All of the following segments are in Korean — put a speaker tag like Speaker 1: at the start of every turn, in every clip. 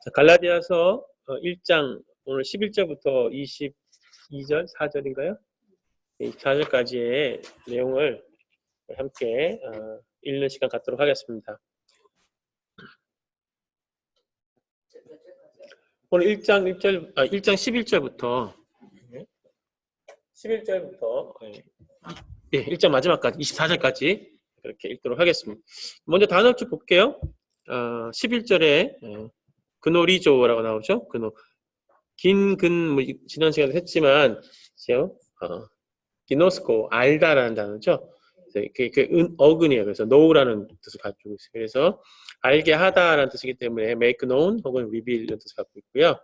Speaker 1: 자, 갈라디아서 1장 오늘 11절부터 22절, 4절인가요? 24절까지의 내용을 함께 읽는 시간 갖도록 하겠습니다. 오늘 1장 11절부터 1장 마지막까지 24절까지 그렇게 읽도록 하겠습니다. 먼저 단어 쭉 볼게요. 11절에 그노리조라고 나오죠. 뭐 지난 시간에 했지만 기노스코 알다라는 단어죠. 어근이에요. 그래서 know라는 뜻을 가지고 있어요. 그래서 알게 하다라는 뜻이기 때문에 make known 혹은 reveal 이런 뜻을 갖고 있고요.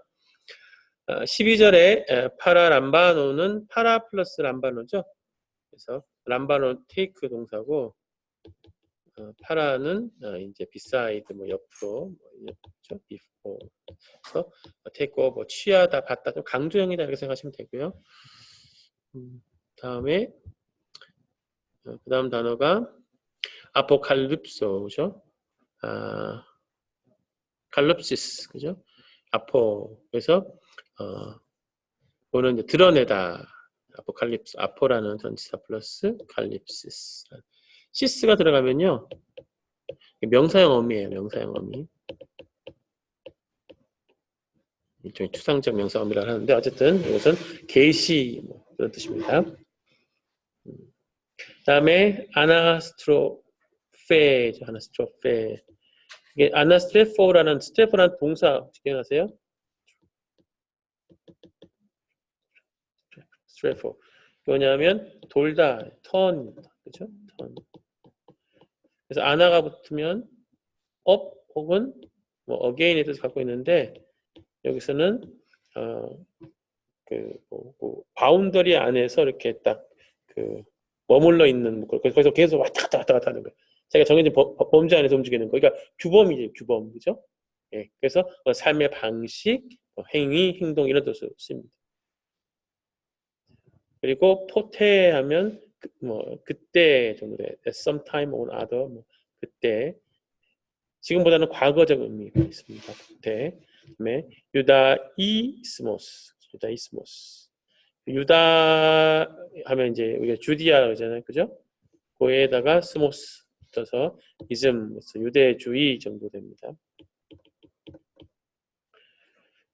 Speaker 1: 12절에 파라 람바노는 파라 플러스 람바노죠. 그래서 람바노 take 동사고 파라는 이제 beside 뭐 옆으로 그렇죠? before 그래서 take over 취하다 받다 좀 강조형이다 이렇게 생각하시면 되고요. 다음에 그다음 단어가 아포칼립소죠. 칼립시스 그죠? 그래서 이거는 이제 드러내다. 아포칼립스 아포라는 전치사 플러스 칼립시스. 시스가 들어가면요. 명사형 어미예요. 명사형 어미. 일종의 추상적 명사 어미라고 하는데 어쨌든 이것은 계시 뭐 그런 뜻입니다. 다음에 아나스트로페죠. 아나스트로페. 이게 아나스트레포라는 동사 기억나세요? 스트레포. 뭐냐면 돌다, 턴, 그렇죠? 턴. 그래서 아나가 붙으면 up 혹은 뭐 again의 뜻을 갖고 있는데 여기서는 바운더리 안에서 이렇게 딱 머물러 있는 거기서 계속 왔다 갔다 하는 거예요. 제가 정해진 범죄 안에서 움직이는 거. 그러니까 규범이죠, 규범, 그죠? 예, 그래서 삶의 방식, 행위, 행동 이런 뜻으로 씁니다. 그리고 포테하면 그때 정도 돼. sometime or other 그때. 지금보다는 과거적 의미가 있습니다. 그때. 그다음에 유다이스모스. 유다 하면 이제 우리가 주디아 그러잖아요, 그죠? 거기에다가 스모스 붙어서 이즘, 유대주의 정도 됩니다.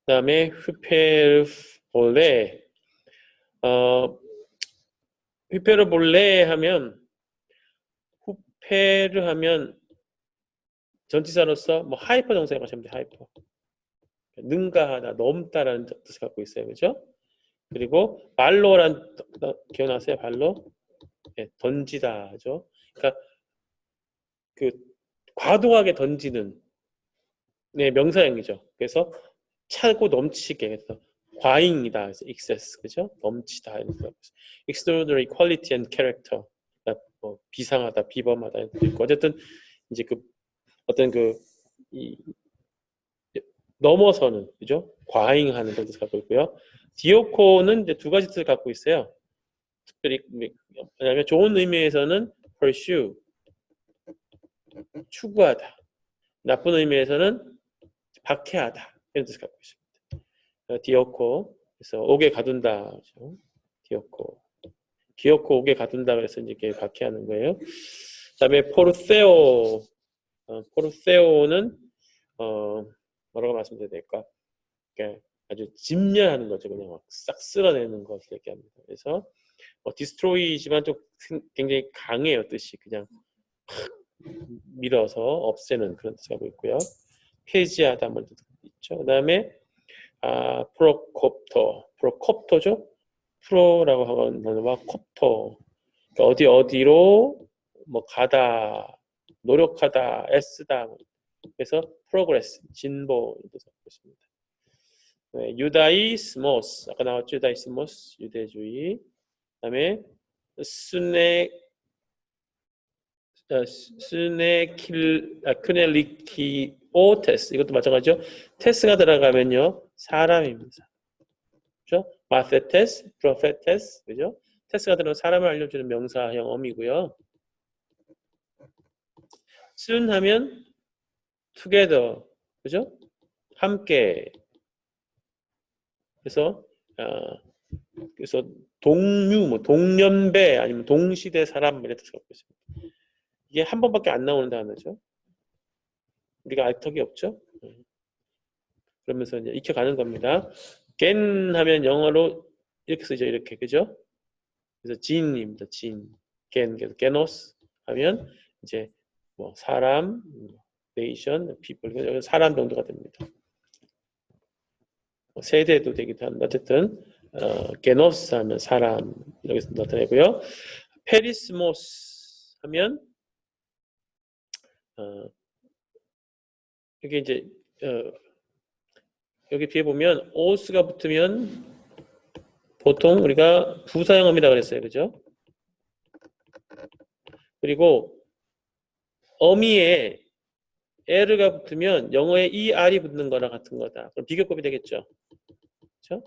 Speaker 1: 그다음에 휘페르볼레, 휘페르볼레 하면 후페르 하면 전치사로서 하이퍼 동사 생각하시면 돼요. 하이퍼. 능가하다, 넘다라는 뜻을 갖고 있어요, 그죠? 그리고 발로란 기억나세요? 발로? 네, 던지다죠. 그러니까 과도하게 던지는 명사형이죠. 그래서 차고 넘치게 해서 과잉이다. 그래서 excess 그죠? 넘치다. extraordinary quality and character. 그러니까 비상하다, 비범하다. 어쨌든 이제 넘어서는 그죠? 과잉하는 뜻을 갖고 있고요. 디오코는 이제 두 가지 뜻을 갖고 있어요. 특별히 왜냐하면 좋은 의미에서는 pursue 추구하다. 나쁜 의미에서는 박해하다. 이런 뜻을 갖고 있습니다. 디오코. 그래서 옥에 가둔다. 그렇죠? 디오코 옥에 가둔다. 그래서 이제 박해하는 거예요. 그다음에 포르세오. 포르세오는 뭐라고 말씀드려야 될까? 그러니까 아주 진멸하는 거죠. 그냥 싹 쓸어내는 것을 얘기합니다. 그래서 디스트로이지만 좀 굉장히 강해요. 뜻이 그냥 밀어서 없애는 그런 뜻을 하고 있고요. 폐지하다 뭐 있죠. 그다음에 프로콥터죠. 프로라고 하는 단어와 콥터. 그러니까 어디로 가다, 노력하다, 애쓰다. 그래서 프로그레스, 진보 이런 뜻을 갖고 있습니다. 네, 유다이스모스 아까 나왔죠. 유다이스모스 유대주의. 그다음에 크넬리키오테스 이것도 마찬가지죠. 테스가 들어가면요 사람입니다. 그렇죠? 마테테스, 프로페테스 그죠? 테스가 들어가면 사람을 알려주는 명사형 어미고요. 순하면 together 그죠? 함께. 그래서 그래서 동류, 뭐 동년배 아니면 동시대 사람 이런 뜻을 갖고 있습니다. 이게 한 번밖에 안 나오는 단어죠. 우리가 알 턱이 없죠. 그러면서 이제 익혀가는 겁니다. 겐 하면 영어로 이렇게 쓰죠. 이렇게 그죠? 그래서 진입니다. 진. 겐. 그래서 게노스 하면 이제 뭐 사람, 네이션, 피플 사람 정도가 됩니다. 세대도 되기도 합니다. 어쨌든 게노스 하면 사람 여기서 나타내고요. 페리스모스 하면 이게 이제 여기 뒤에 보면 오스가 붙으면 보통 우리가 부사형음이라고 그랬어요. 그죠? 그리고 어미에 에르가 붙으면 영어에 ER이 붙는 거랑 같은 거다. 그럼 비교급이 되겠죠. 그렇죠?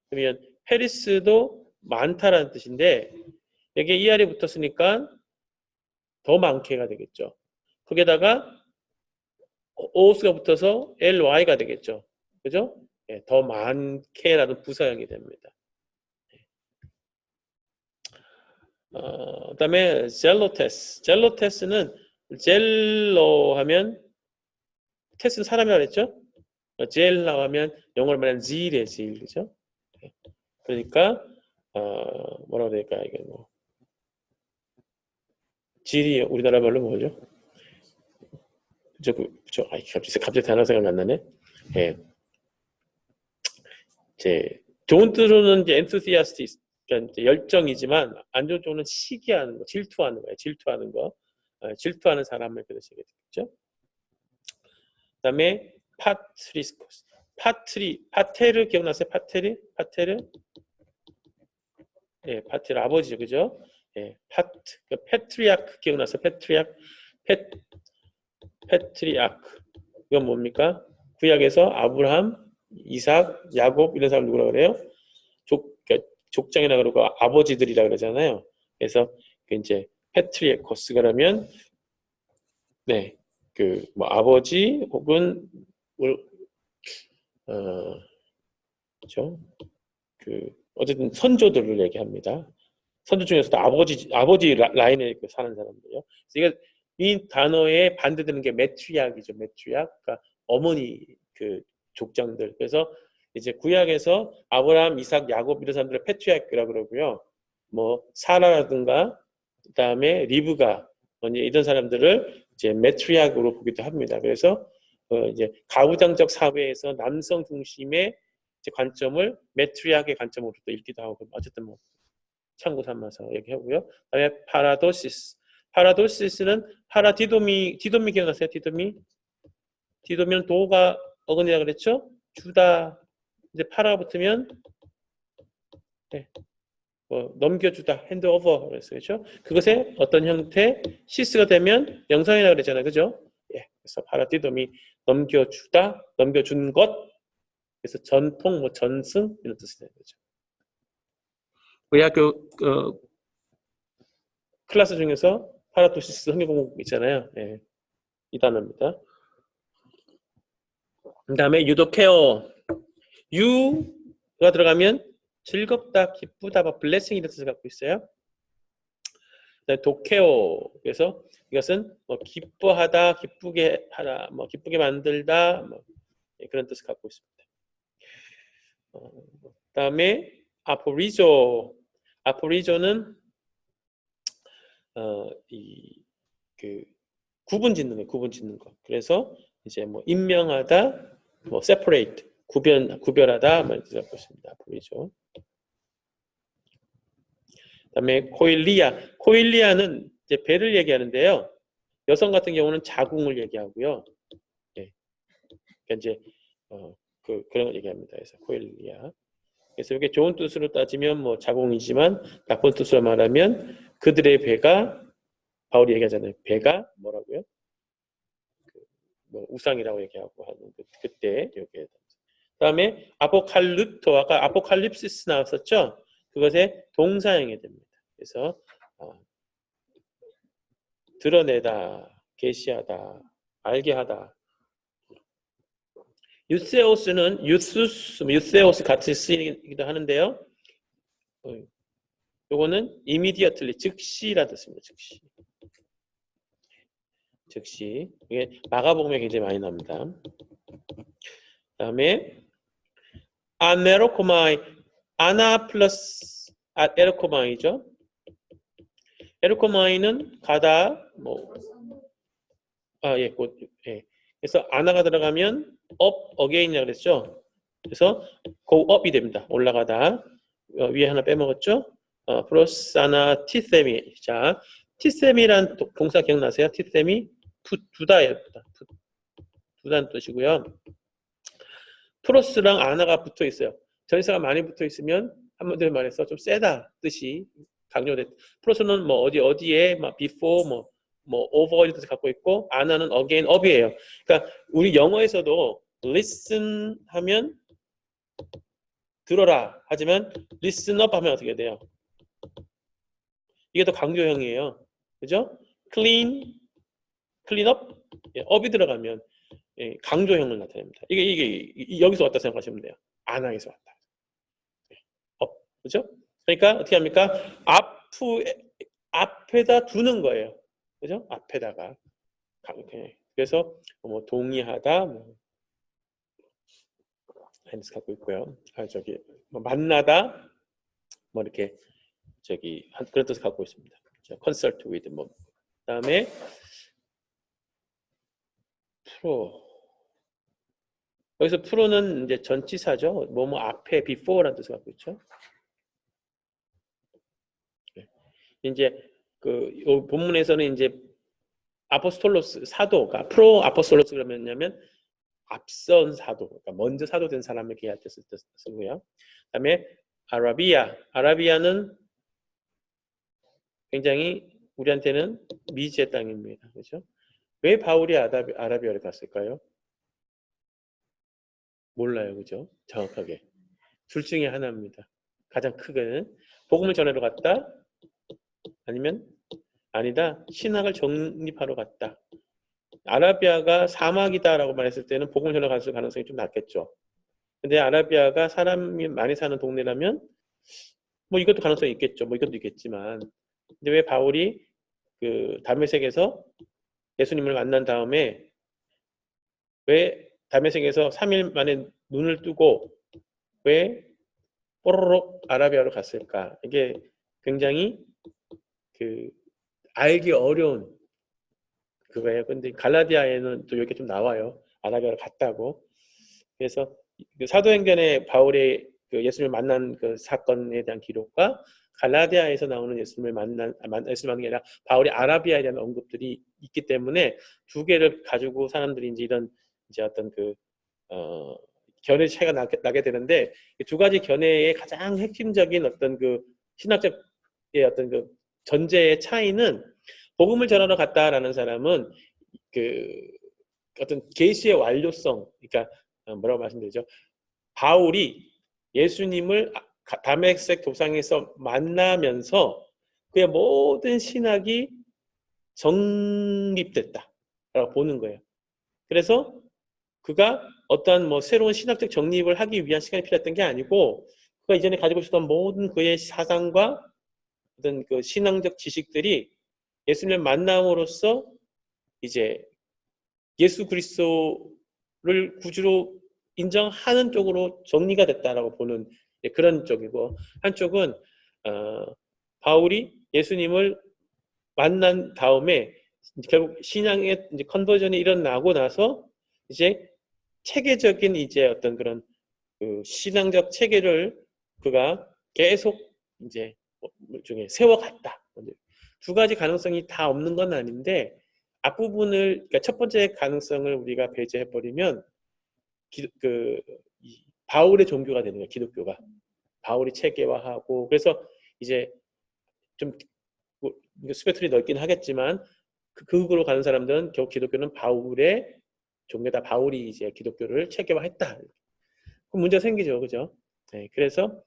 Speaker 1: 그러면 페리스도 많다라는 뜻인데 여기에 ER이 붙었으니까 더 많게가 되겠죠. 거기에다가 오스가 붙어서 LY가 되겠죠. 그죠? 네, 더 많게라는 부사형이 됩니다. 그다음에 젤로테스. 젤로테스는 젤로 하면 테스는 사람이라고 했죠? 젤라 하면 영어로 말하면 질이에요, 질. 그죠? 그러니까 뭐라고 해야 될까? 이게 뭐 질이 우리나라 말로 뭐죠? 갑자기 단어 생각 안 나네. 예. 이제 좋은 뜻으로는 이제 enthusiastic, 그러니까 이제 열정이지만 안 좋은 쪽은 시기하는 거, 질투하는 거예요. 질투하는 거, 질투하는 사람을 그러시게 되겠죠. 그다음에 파트리스코스, 파테르 기억나세요? 파테르, 예, 파테르 아버지죠, 그죠? 예, 페트리아크 기억나세요? 페트리아크. 이건 뭡니까? 구약에서 아브라함, 이삭, 야곱 이런 사람 누구라 그래요? 그러니까 족장이라 그러고 아버지들이라 그러잖아요. 그래서 이제 페트리에코스가 라면 네, 그 뭐 아버지 혹은 그렇죠? 그 어쨌든 선조들을 얘기합니다. 선조 중에서도 아버지 라인에 사는 사람들이요. 그래서 이 단어에 반대되는 게 메트리악이죠. 메트리악, 그러니까 어머니 그 족장들. 그래서 이제 구약에서 아브라함, 이삭, 야곱 이런 사람들을 페트리악이라고 그러고요. 뭐 사라라든가 그다음에 리브가 이런 사람들을 이제 메트리악으로 보기도 합니다. 그래서 이제 가부장적 사회에서 남성 중심의 관점을 메트리악의 관점으로 또 읽기도 하고 어쨌든 뭐 참고 삼아서 얘기하고요. 그다음에 파라도시스. 파라도시스는 디도미 기억나세요? 디도미는 도가 어근이라 그랬죠? 주다. 이제 파라 붙으면 네, 뭐 넘겨주다, 핸드오버 그랬어요. 그렇죠? 그것의 어떤 형태, 시스가 되면 영상이라 그랬잖아요. 그죠? 예. 그래서 파라디돔이 넘겨주다, 넘겨준 것. 그래서 전통, 뭐 전승 이런 뜻이 되는 거죠. 우리 학교 클래스 중에서 파라도시스 흥미공부 있잖아요. 예. 이 단어입니다. 그 다음에 유도케어. 유가 들어가면 즐겁다, 기쁘다, 뭐 블레싱 이런 뜻을 갖고 있어요. 도케오. 그래서 이것은 뭐 기뻐하다, 기쁘게 하다, 뭐 기쁘게 만들다, 뭐 그런 뜻을 갖고 있습니다. 그다음에 아포리조는 그 구분 짓는 거. 그래서 이제 뭐 임명하다, 뭐 separate, 구별하다, 뭐 이렇게 갖고 있습니다. 아포리조. 그다음에 코일리아는 이제 배를 얘기하는데요. 여성 같은 경우는 자궁을 얘기하고요. 네. 그러니까 이제 그런 걸 얘기합니다. 그래서 코일리아. 그래서 이게 좋은 뜻으로 따지면 뭐 자궁이지만 나쁜 뜻으로 말하면 그들의 배가 바울이 얘기하잖아요. 배가 뭐라고요? 뭐 우상이라고 얘기하고 하는 그때 여기에. 그다음에 아포칼립토 아까 아포칼립시스 나왔었죠? 그것의 동사형이 됩니다. 그래서 드러내다, 계시하다, 알게 하다. 유세오스는 유스스, 유세오스 같이 쓰이기도 하는데요. 요거는 immediately, 즉시라 뜻입니다. 즉시. 즉시. 이게 마가복음에 굉장히 많이 나옵니다. 그다음에 아네로코마이, 아나 플러스 에르코마이죠. 에르코마이는 가다, 뭐, 예, 곧, 예. 그래서 아나가 들어가면 up again이라고 그랬죠. 그래서 go up이 됩니다. 올라가다. 위에 하나 빼먹었죠. 플러스 아나 티세미. 자, 티세미란 동사 기억나세요? 티세미 두다예요. 두다는 뜻이고요. 플러스랑 아나가 붙어 있어요. 전치사가 많이 붙어 있으면 한마디로 말해서 좀 세다 뜻이 강조됐. 플러스는 뭐 어디에 막 before 뭐 over 이런 뜻을 갖고 있고 아나는 again up이에요. 그러니까 우리 영어에서도 listen 하면 들어라 하지만 listen up 하면 어떻게 돼요? 이게 더 강조형이에요. 그죠? clean up up이 들어가면 강조형을 나타냅니다. 이게 여기서 왔다 생각하시면 돼요. 아나에서 왔다. 그죠? 그러니까 어떻게 합니까? 앞에다 두는 거예요. 그죠? 앞에다가. 그래서 뭐 동의하다, 뭐 핸스 갖고 있고요. 뭐 만나다, 뭐 이렇게 그런 뜻을 갖고 있습니다. consult with 뭐. 그다음에 프로. 여기서 프로는 이제 전치사죠. 뭐뭐 앞에 before라는 뜻을 갖고 있죠. 이제 그 본문에서는 이제 아포스톨로스 사도가 프로 아포스톨로스 그러면 뭐냐면 앞선 사도, 그러니까 먼저 사도된 사람을 얘기할 때 쓰고요. 그다음에 아라비아는 굉장히 우리한테는 미지의 땅입니다. 그렇죠? 왜 바울이 아라비아를 갔을까요? 몰라요, 그죠? 정확하게 둘 중에 하나입니다. 가장 크게는 복음을 전하러 갔다, 아니면 아니다 신학을 정립하러 갔다. 아라비아가 사막이다라고 말했을 때는 복음을 전하러 갔을 가능성이 좀 낮겠죠. 근데 아라비아가 사람이 많이 사는 동네라면 뭐 이것도 가능성이 있겠죠. 뭐 이것도 있겠지만 근데 왜 바울이 그 다메섹에서 예수님을 만난 다음에 왜 다메섹에서 3일 만에 눈을 뜨고 왜 뽀로록 아라비아로 갔을까? 이게 굉장히 그 알기 어려운 그거예요. 근데 갈라디아에는 또 이렇게 좀 나와요. 아라비아로 갔다고. 그래서 사도행전에 바울의 그 예수님을 만난 그 사건에 대한 기록과 갈라디아에서 나오는 예수님을 만난 게 아니라 바울이 아라비아에 대한 언급들이 있기 때문에 두 개를 가지고 사람들이 이제 어떤 견해 차이가 나게 되는데 두 가지 견해의 가장 핵심적인 어떤 그 신학적 어떤 그 전제의 차이는 복음을 전하러 갔다라는 사람은 그 어떤 계시의 완료성, 그러니까 뭐라고 말씀드리죠? 바울이 예수님을 다메섹 도상에서 만나면서 그의 모든 신학이 정립됐다라고 보는 거예요. 그래서 그가 어떠한 뭐 새로운 신학적 정립을 하기 위한 시간이 필요했던 게 아니고 그가 이전에 가지고 있었던 모든 그의 사상과 어떤 그 신앙적 지식들이 예수님을 만남으로써 이제 예수 그리스도를 구주로 인정하는 쪽으로 정리가 됐다라고 보는 그런 쪽이고 한쪽은 바울이 예수님을 만난 다음에 결국 신앙의 이제 컨버전이 일어나고 나서 이제 체계적인 이제 어떤 그런 그 신앙적 체계를 그가 계속 이제 중에 세워갔다. 두 가지 가능성이 다 없는 건 아닌데 앞부분을 그러니까 첫 번째 가능성을 우리가 배제해 버리면 바울의 종교가 되는 거예요. 기독교가 바울이 체계화하고 그래서 이제 좀 스펙트럼이 넓긴 하겠지만 극으로 가는 사람들은 결국 기독교는 바울의 종교다. 바울이 이제 기독교를 체계화했다. 그럼 문제가 생기죠, 그죠? 네, 그래서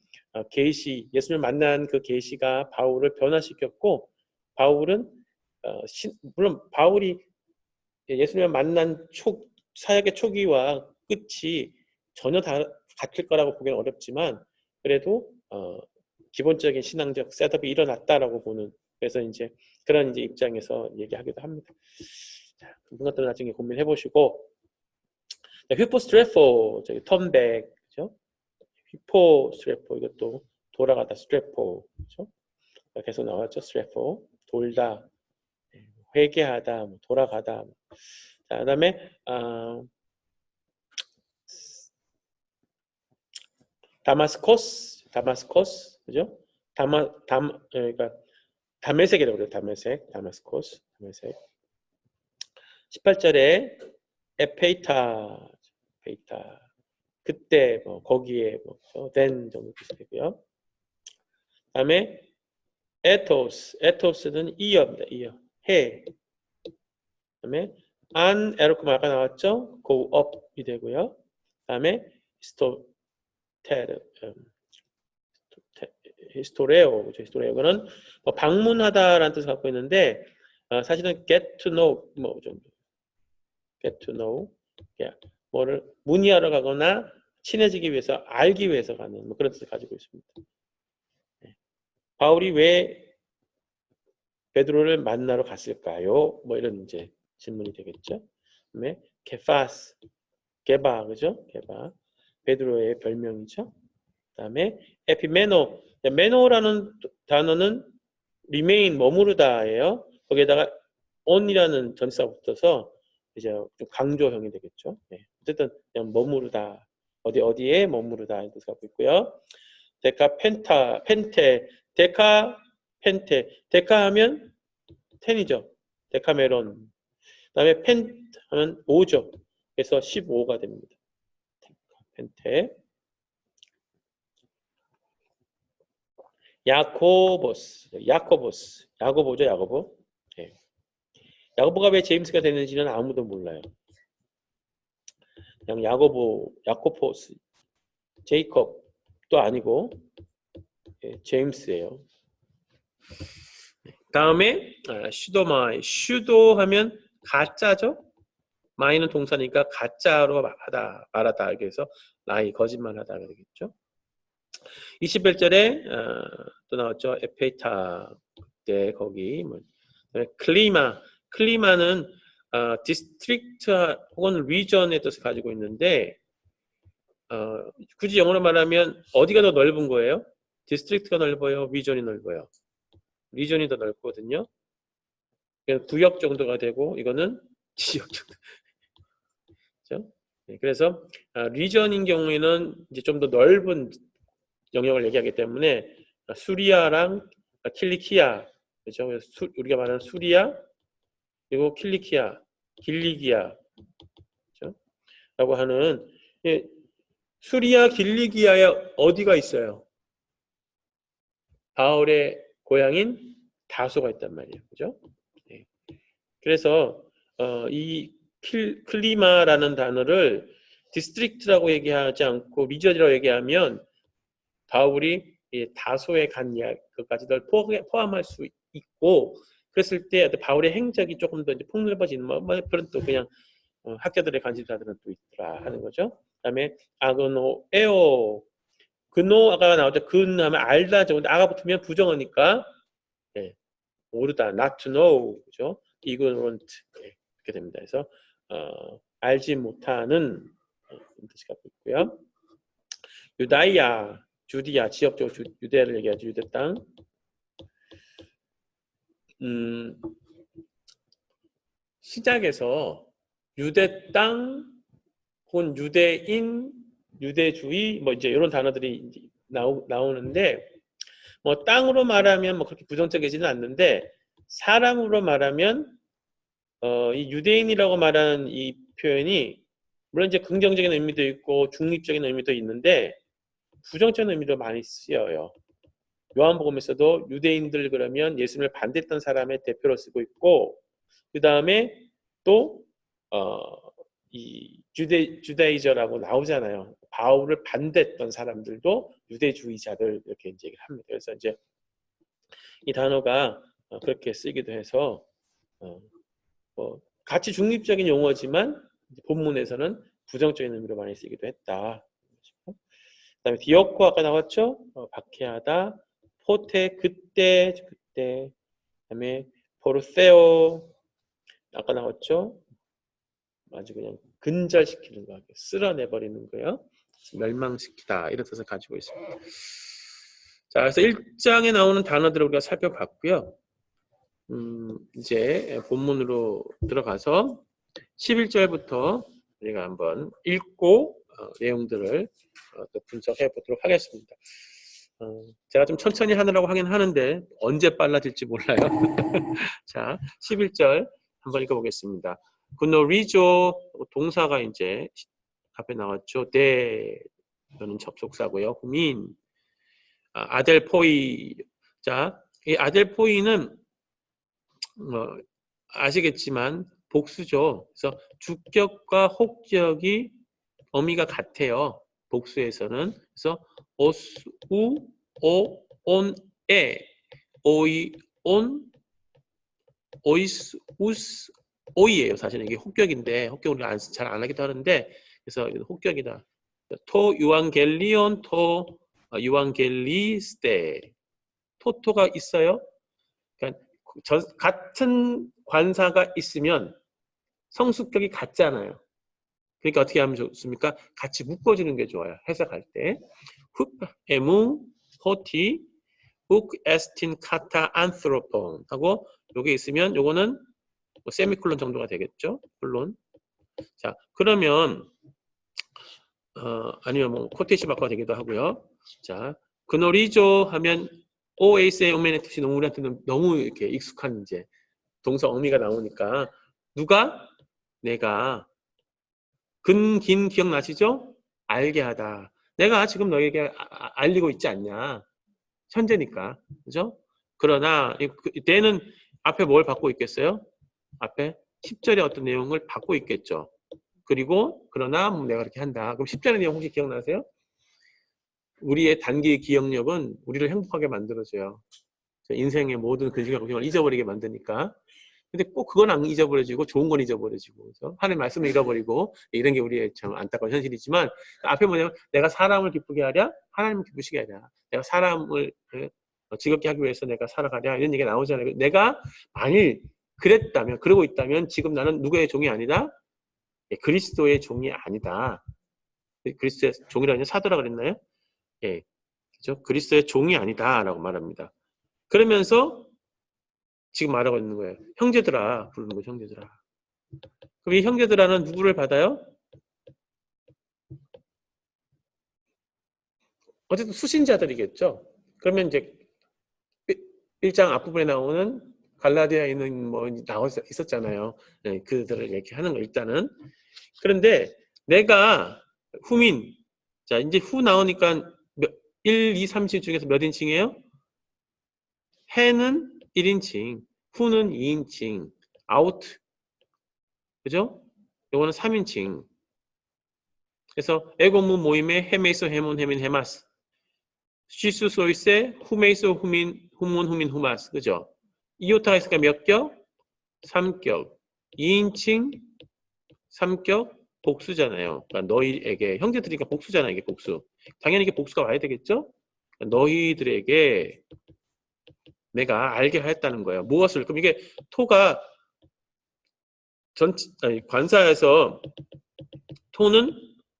Speaker 1: 계시 예수님을 만난 그 계시가 바울을 변화시켰고 바울은 물론 바울이 예수님을 만난 사역의 초기와 끝이 전혀 다 같을 거라고 보기는 어렵지만 그래도 기본적인 신앙적 셋업이 일어났다라고 보는 그래서 이제 그런 이제 입장에서 얘기하기도 합니다. 자, 그런 것들은 나중에 고민해 보시고 휘포스트레포 저기 턴백 그죠? 휘포스트레포 이것도 돌아가다 스트레포 그죠? 계속 나왔죠 스트레포 돌다 회개하다 뭐 돌아가다 자 그다음에 다마스코스 그죠? 그러니까 다메섹이라고 그래요. 다마스코스 다메섹 18절에 에페이타 그때 뭐 거기에 뭐 then 정도 뜻이 되고요. 그다음에 에토스는 이어입니다. 이어 해. 그다음에 안 에로크마 아까 나왔죠? go up이 되고요. 그다음에 히스토레오 히스토레오는 뭐 방문하다라는 뜻을 갖고 있는데 사실은 get to know 뭐 좀 get to know 뭐를 문의하러 가거나 친해지기 위해서 알기 위해서 가는 뭐 그런 뜻을 가지고 있습니다. 네. 바울이 왜 베드로를 만나러 갔을까요? 뭐 이런 이제 질문이 되겠죠. 그다음에 게파스 게바 그죠? 게바 베드로의 별명이죠. 그다음에 에피메노 메노라는 단어는 remain 머무르다예요. 거기에다가 on이라는 전치사가 붙어서 이제 좀 강조형이 되겠죠. 네. 어쨌든 그냥 머무르다 어디에 머무르다 이런 뜻을 갖고 있고요. 데카 펜테 데카 하면 10이죠. 데카메론 그다음에 펜 하면 5죠. 그래서 15가 됩니다. 펜테 야고보죠. 야고보. 네. 야고보가 왜 제임스가 됐는지는 아무도 몰라요. 그냥 야코포스, 제이콥도 아니고 제임스예요. 다음에 슈도하면 가짜죠. 마이는 동사니까 가짜로 말하다 그래서 라이 거짓말하다 그러겠죠. 21절에 또 나왔죠. 에페이타 그때 거기 뭐 클리마는 디스트릭트 혹은 리전의 뜻을 가지고 있는데 굳이 영어로 말하면 어디가 더 넓은 거예요? 디스트릭트가 넓어요? 리전이 넓어요? 리전이 더 넓거든요. 구역 정도가 되고 이거는 지역 정도. 그렇죠? 네, 그래서 리전인 경우에는 이제 좀 더 넓은 영역을 얘기하기 때문에 수리아랑 킬리키아 그렇죠? 우리가 말하는 수리아 그리고 길리기아 그렇죠? 라고 하는 수리아 길리기아에 어디가 있어요? 바울의 고향인 다소가 있단 말이에요. 그죠? 네. 그래서 이 클리마라는 단어를 디스트릭트라고 얘기하지 않고 리전이라고 얘기하면 바울이 다소에 간 것까지도 포함할 수 있고 그랬을 때 바울의 행적이 조금 더 이제 폭넓어지는 뭐 그런 또 그냥 학자들의 관심사들은 또 있더라 하는 거죠. 그다음에 아그노 에오 그노 아까 나왔죠. 근 하면 알다 정도 아가 붙으면 부정어니까 네, 모르다 not to know 그죠? ignorant 네, 이렇게 됩니다. 그래서 알지 못하는 뜻이 갖고 있고요. 유다이아 주디아 지역적으로 유대를 얘기하죠. 유대 땅. 시작에서 유대 땅 혹은 유대인, 유대주의 뭐 이제 이런 단어들이 이제 나오는데 뭐 땅으로 말하면 뭐 그렇게 부정적이지는 않는데 사람으로 말하면 이 유대인이라고 말하는 이 표현이 물론 이제 긍정적인 의미도 있고 중립적인 의미도 있는데 부정적인 의미도 많이 쓰여요. 요한복음에서도 유대인들 그러면 예수님을 반대했던 사람의 대표로 쓰고 있고 그 다음에 또 이 주다이저라고 나오잖아요. 바울을 반대했던 사람들도 유대주의자들 이렇게 이제 얘기를 합니다. 그래서 이제 이 단어가 그렇게 쓰기도 해서 뭐 같이 중립적인 용어지만 본문에서는 부정적인 의미로 많이 쓰기도 했다. 그다음에 디오코 아까 나왔죠? 박해하다. 포테 그때. 그다음에 포르세오 아까 나왔죠? 아주 그냥 근절시키는 거, 쓸어내버리는 거예요. 멸망시키다 이런 뜻을 가지고 있습니다. 자, 그래서 1장에 나오는 단어들을 우리가 살펴봤고요. 이제 본문으로 들어가서 11절부터 우리가 한번 읽고 내용들을 또 분석해 보도록 하겠습니다. 제가 좀 천천히 하느라고 하긴 하는데 언제 빨라질지 몰라요. 자, 11절 한번 읽어보겠습니다. 군노리조 동사가 이제 앞에 나왔죠. 대는 접속사고요. 후민 아델포이. 자, 이 아델포이는 아시겠지만 복수죠. 그래서 주격과 혹격이 어미가 같아요. 복수에서는. 그래서 오스, 우, 오, 온, 에, 오이, 온, 오이스, 우스, 오이예요. 사실은 이게 혹격인데 혹격 우리가 잘 안 하기도 하는데 그래서 혹격이다. 토 유앙겔리온 토 유앙겔리스테 토토가 있어요. 그러니까 같은 관사가 있으면 성수격이 같잖아요. 그러니까 어떻게 하면 좋습니까? 같이 묶어주는 게 좋아요. 해석할 때. 훅, 에무, 호티, 욱, 에스틴, 카타, 안트로폰 하고 요게 있으면 요거는 뭐 세미콜론 정도가 되겠죠. 콜론. 자, 그러면 아니면 뭐 코테이시 마커가 되기도 하고요. 자, 그노리조 하면 OS의 오메네트시 너무 우리한테는 너무 이렇게 익숙한 이제 동사 어미가 나오니까 누가 내가 긴 기억나시죠? 알게 하다. 내가 지금 너에게 알리고 있지 않냐? 현재니까. 그죠? 그러나 이때는 앞에 뭘 받고 있겠어요? 앞에 10절의 어떤 내용을 받고 있겠죠. 그리고 그러나 내가 그렇게 한다. 그럼 10절의 내용 혹시 기억나세요? 우리의 단기 기억력은 우리를 행복하게 만들어줘요. 인생의 모든 근심과 걱정을 잊어버리게 만드니까. 근데 꼭 그건 안 잊어버려지고 좋은 건 잊어버려지고 그렇죠? 하나님의 말씀을 잃어버리고 이런 게 우리의 참 안타까운 현실이지만 앞에 뭐냐면 내가 사람을 기쁘게 하랴 하나님을 기쁘시게 하랴 내가 사람을 즐겁게 하기 위해서 내가 살아가랴 이런 얘기가 나오잖아요. 내가 만일 그랬다면 그러고 있다면 지금 나는 누구의 종이 아니다? 그리스도의 종이 아니다. 그리스도의 종이라는 사도라 그랬나요? 예, 그렇죠? 그리스도의 종이 아니다라고 말합니다. 그러면서 지금 말하고 있는 거예요. 형제들아 부르는 거죠. 형제들아. 그럼 이 형제들아는 누구를 받아요? 어쨌든 수신자들이겠죠. 그러면 이제 1장 앞부분에 나오는 갈라디아에 있는 뭐 있었잖아요. 네, 그들을 얘기하는 거 일단은. 그런데 내가 후민 자 이제 후 나오니까 1, 2, 3, 7 중에서 몇 인칭이에요? 해는 1인칭, 후는 2인칭, 아우트 그죠? 요거는 3인칭. 그래서 에고무 모임에 헤메이소 헤몬 헤민 헤마스 시수 소이세 후메이소 후민 후문 후민 후마스 그죠? 이오타가 있으니까 몇 격? 3격. 2인칭 3격 복수잖아요. 그러니까 너희에게 형제들이니까 복수잖아요. 이게 복수. 당연히 이게 복수가 와야 되겠죠? 그러니까 너희들에게 내가 알게 하였다는 거예요. 무엇을? 그럼 이게 토가 관사에서 토는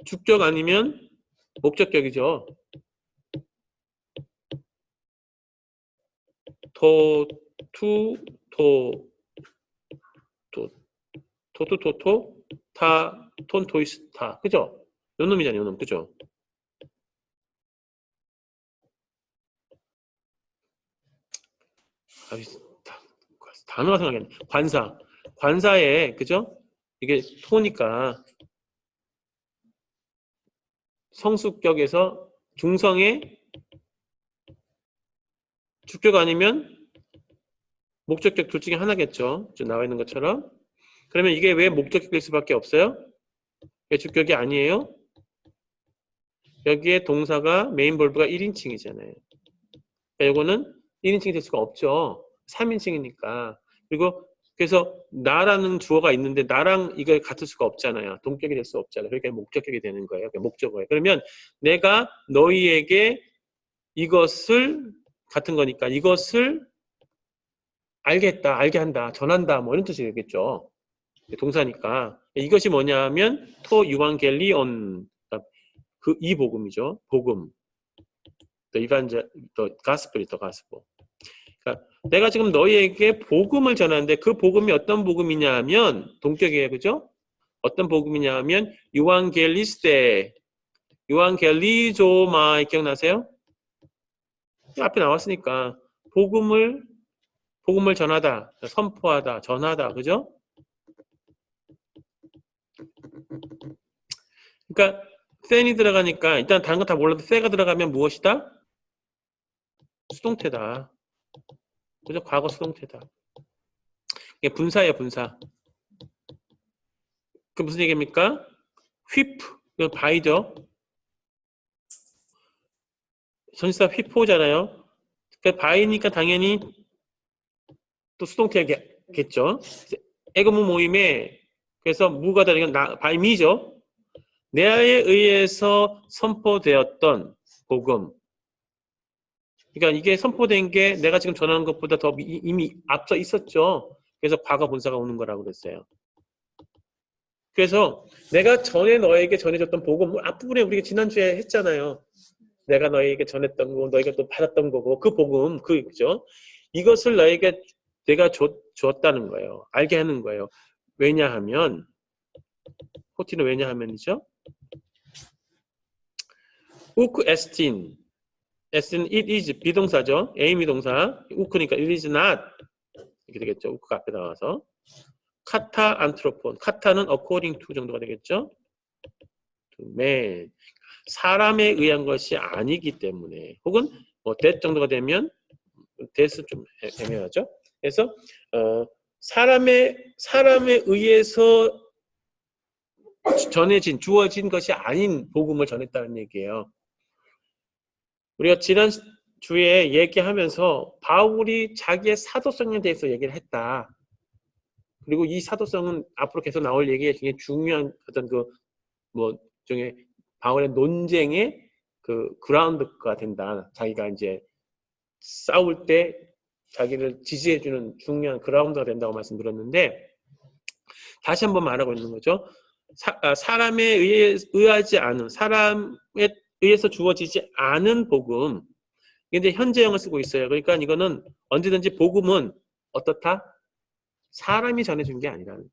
Speaker 1: 주격 아니면 목적격이죠. 토, 투, 토, 토, 타, 톤, 토이스, 타. 그죠? 요 놈이잖아요, 요 놈. 그죠? 단어가 생각이 안 나. 관사. 관사에, 그죠? 이게 토니까 성수격에서 중성의 주격 아니면 목적격 둘 중에 하나겠죠. 좀 나와 있는 것처럼. 그러면 이게 왜 목적격일 수밖에 없어요? 왜 주격이 아니에요? 여기에 동사가 메인 벌브가 1인칭이잖아요. 그러니까 이거는 1인칭이 될 수가 없죠. 3인칭이니까. 그리고 그래서 나라는 주어가 있는데 나랑 이걸 같을 수가 없잖아요. 동격이 될 수 없잖아요. 그러니까 목적격이 되는 거예요. 목적어예요. 그러면 내가 너희에게 이것을 같은 거니까 이것을 알겠다, 알게 한다, 전한다 뭐 이런 뜻이 되겠죠. 동사니까 이것이 뭐냐면 토 유앙겔리온 그 이 복음이죠. 복음. The gospel, the gospel. 그러니까 내가 지금 너희에게 복음을 전하는데 그 복음이 어떤 복음이냐 하면 동격이에요. 그죠? 어떤 복음이냐 하면 유앙겔리스테, 유앙겔리조마 기억나세요? 앞에 나왔으니까 복음을 전하다, 선포하다, 전하다. 그죠? 그러니까 센이 들어가니까 일단 다른 거 다 몰라도 세가 들어가면 무엇이다? 수동태다. 그죠? 과거 수동태다. 이게 분사예요, 분사. 그 무슨 얘기입니까? 휘프, 이거 바이죠. 전치사 휘포잖아요. 그 바이니까 당연히 또 수동태겠죠. 에그무 모임에 그래서 무가 다른 건 바이미죠. 내에 의해서 선포되었던 복음. 그러니까 이게 선포된 게 내가 지금 전하는 것보다 더 이미 앞서 있었죠. 그래서 과거 본사가 오는 거라고 그랬어요. 그래서 내가 전에 너에게 전해줬던 복음 앞부분에 우리가 지난주에 했잖아요. 내가 너에게 전했던 거, 너희가 또 받았던 거고 그 복음, 그죠? 이것을 너에게 내가 줬다는 거예요. 알게 하는 거예요. 왜냐하면 호티는 왜냐하면이죠. 우크 에스틴 it is 비동사죠. aim이 동사. 우크니까 it is not 이렇게 되겠죠. 우크가 앞에 나와서 카타 안트로폰. 카타는 according to 정도가 되겠죠. man. 사람에 의한 것이 아니기 때문에 혹은 뭐 that 정도가 되면 that은 좀 애매하죠. 그래서 사람에 의해서 전해진 주어진 것이 아닌 복음을 전했다는 얘기예요. 우리가 지난 주에 얘기하면서 바울이 자기의 사도성에 대해서 얘기를 했다. 그리고 이 사도성은 앞으로 계속 나올 얘기에 중에 중요한 어떤 중에 바울의 논쟁의 그 그라운드가 된다. 자기가 이제 싸울 때 자기를 지지해주는 중요한 그라운드가 된다고 말씀드렸는데 다시 한번 말하고 있는 거죠. 사람에 의하지 않은 사람에 의해서 주어지지 않은 복음. 근데 현재형을 쓰고 있어요. 그러니까 이거는 언제든지 복음은 어떻다? 사람이 전해준 게 아니라는 거예요.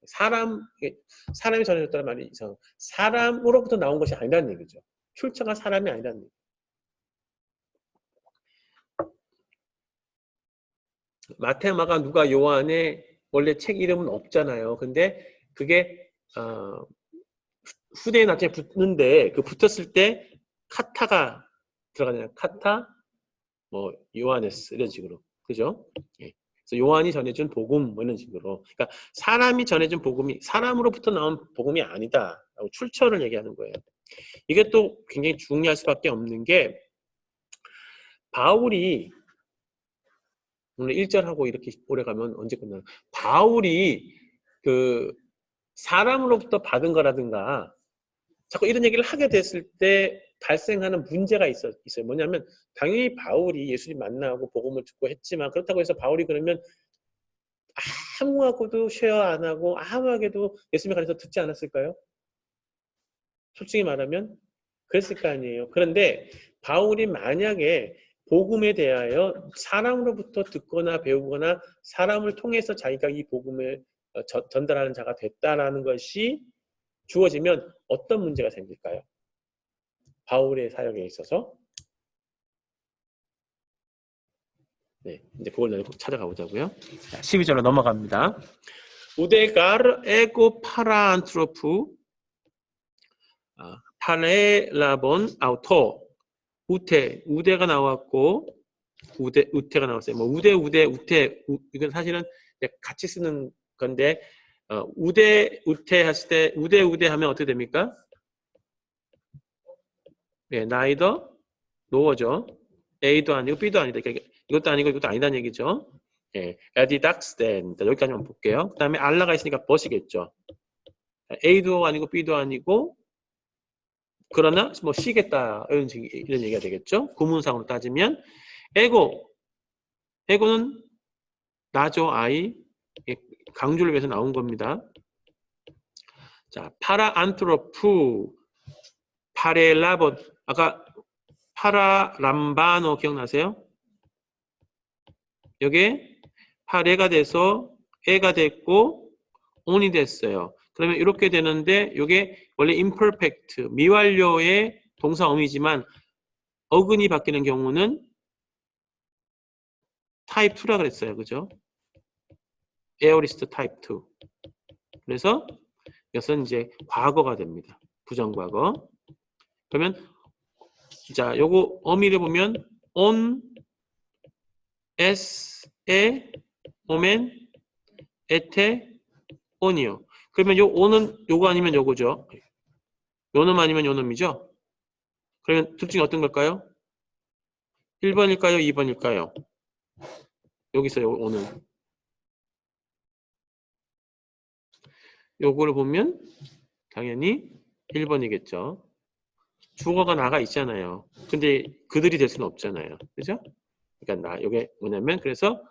Speaker 1: 사람이 전해줬다는 말이 이상. 사람으로부터 나온 것이 아니라는 얘기죠. 출처가 사람이 아니라는 얘기. 마테마가 누가 요한의 원래 책 이름은 없잖아요. 근데 그게 후대에 나중에 붙는데 그 붙었을 때 카타가 들어가잖아요. 카타 뭐 요하네스 이런 식으로. 그죠? 예. 그래서 요한이 전해준 복음 뭐 이런 식으로. 그러니까 사람이 전해준 복음이 사람으로부터 나온 복음이 아니다. 라고 출처를 얘기하는 거예요. 이게 또 굉장히 중요할 수밖에 없는 게 바울이 오늘 1절하고 이렇게 오래 가면 언제 끝나요? 바울이 그 사람으로부터 받은 거라든가 자꾸 이런 얘기를 하게 됐을 때 발생하는 문제가 있어요. 뭐냐면 당연히 바울이 예수님 만나고 복음을 듣고 했지만 그렇다고 해서 바울이 그러면 아무하고도 쉐어 안 하고 아무하게도 예수님에 관해서 듣지 않았을까요? 솔직히 말하면 그랬을 거 아니에요. 그런데 바울이 만약에 복음에 대하여 사람으로부터 듣거나 배우거나 사람을 통해서 자기가 이 복음을 전달하는 자가 됐다라는 것이 주어지면 어떤 문제가 생길까요? 바울의 사역에 있어서. 네, 이제 그걸 찾아가 보자고요. 12절로 넘어갑니다. 우데가르 에고 파라안트로프 파레라본 아우토 우대가 나왔고 우태가 나왔어요. 뭐 우대 이건 사실은 같이 쓰는 건데 우대 했을 때 우대 하면 어떻게 됩니까? 네, neither, no죠. A도 아니고 B도 아니다. 그러니까 이것도 아니고 이것도 아니다는 얘기죠. 예, 에디닥스된 여기까지만 볼게요. 그 다음에 알라가 있으니까 벗이겠죠. A도 아니고 B도 아니고 그러나 뭐 C겠다 이런 얘기가 되겠죠. 구문상으로 따지면 에고는 나죠. I 강조를 위해서 나온 겁니다. 자, 파라안트로프 파레라본 아까 파라람바노 기억나세요? 여기에 파레가 돼서 에가 됐고 on이 됐어요. 그러면 이렇게 되는데 이게 원래 imperfect 미완료의 동사음이지만 어근이 바뀌는 경우는 타입 2라 그랬어요. 그죠? 에어리스트 타입 2. 그래서 이것은 이제 과거가 됩니다. 부정과거. 그러면 자, 요거 어미를 보면 on, s, 에, 오멘, 에테, on이요. 그러면 요 on은 요거 아니면 요거죠. 요놈 아니면 요놈이죠. 그러면 둘 중에 어떤 걸까요? 1번일까요? 2번일까요? 여기서 요 on은 요거를 보면 당연히 1번이겠죠. 주어가 나가 있잖아요. 근데 그들이 될 수는 없잖아요. 그죠? 그러니까 요게 뭐냐면 그래서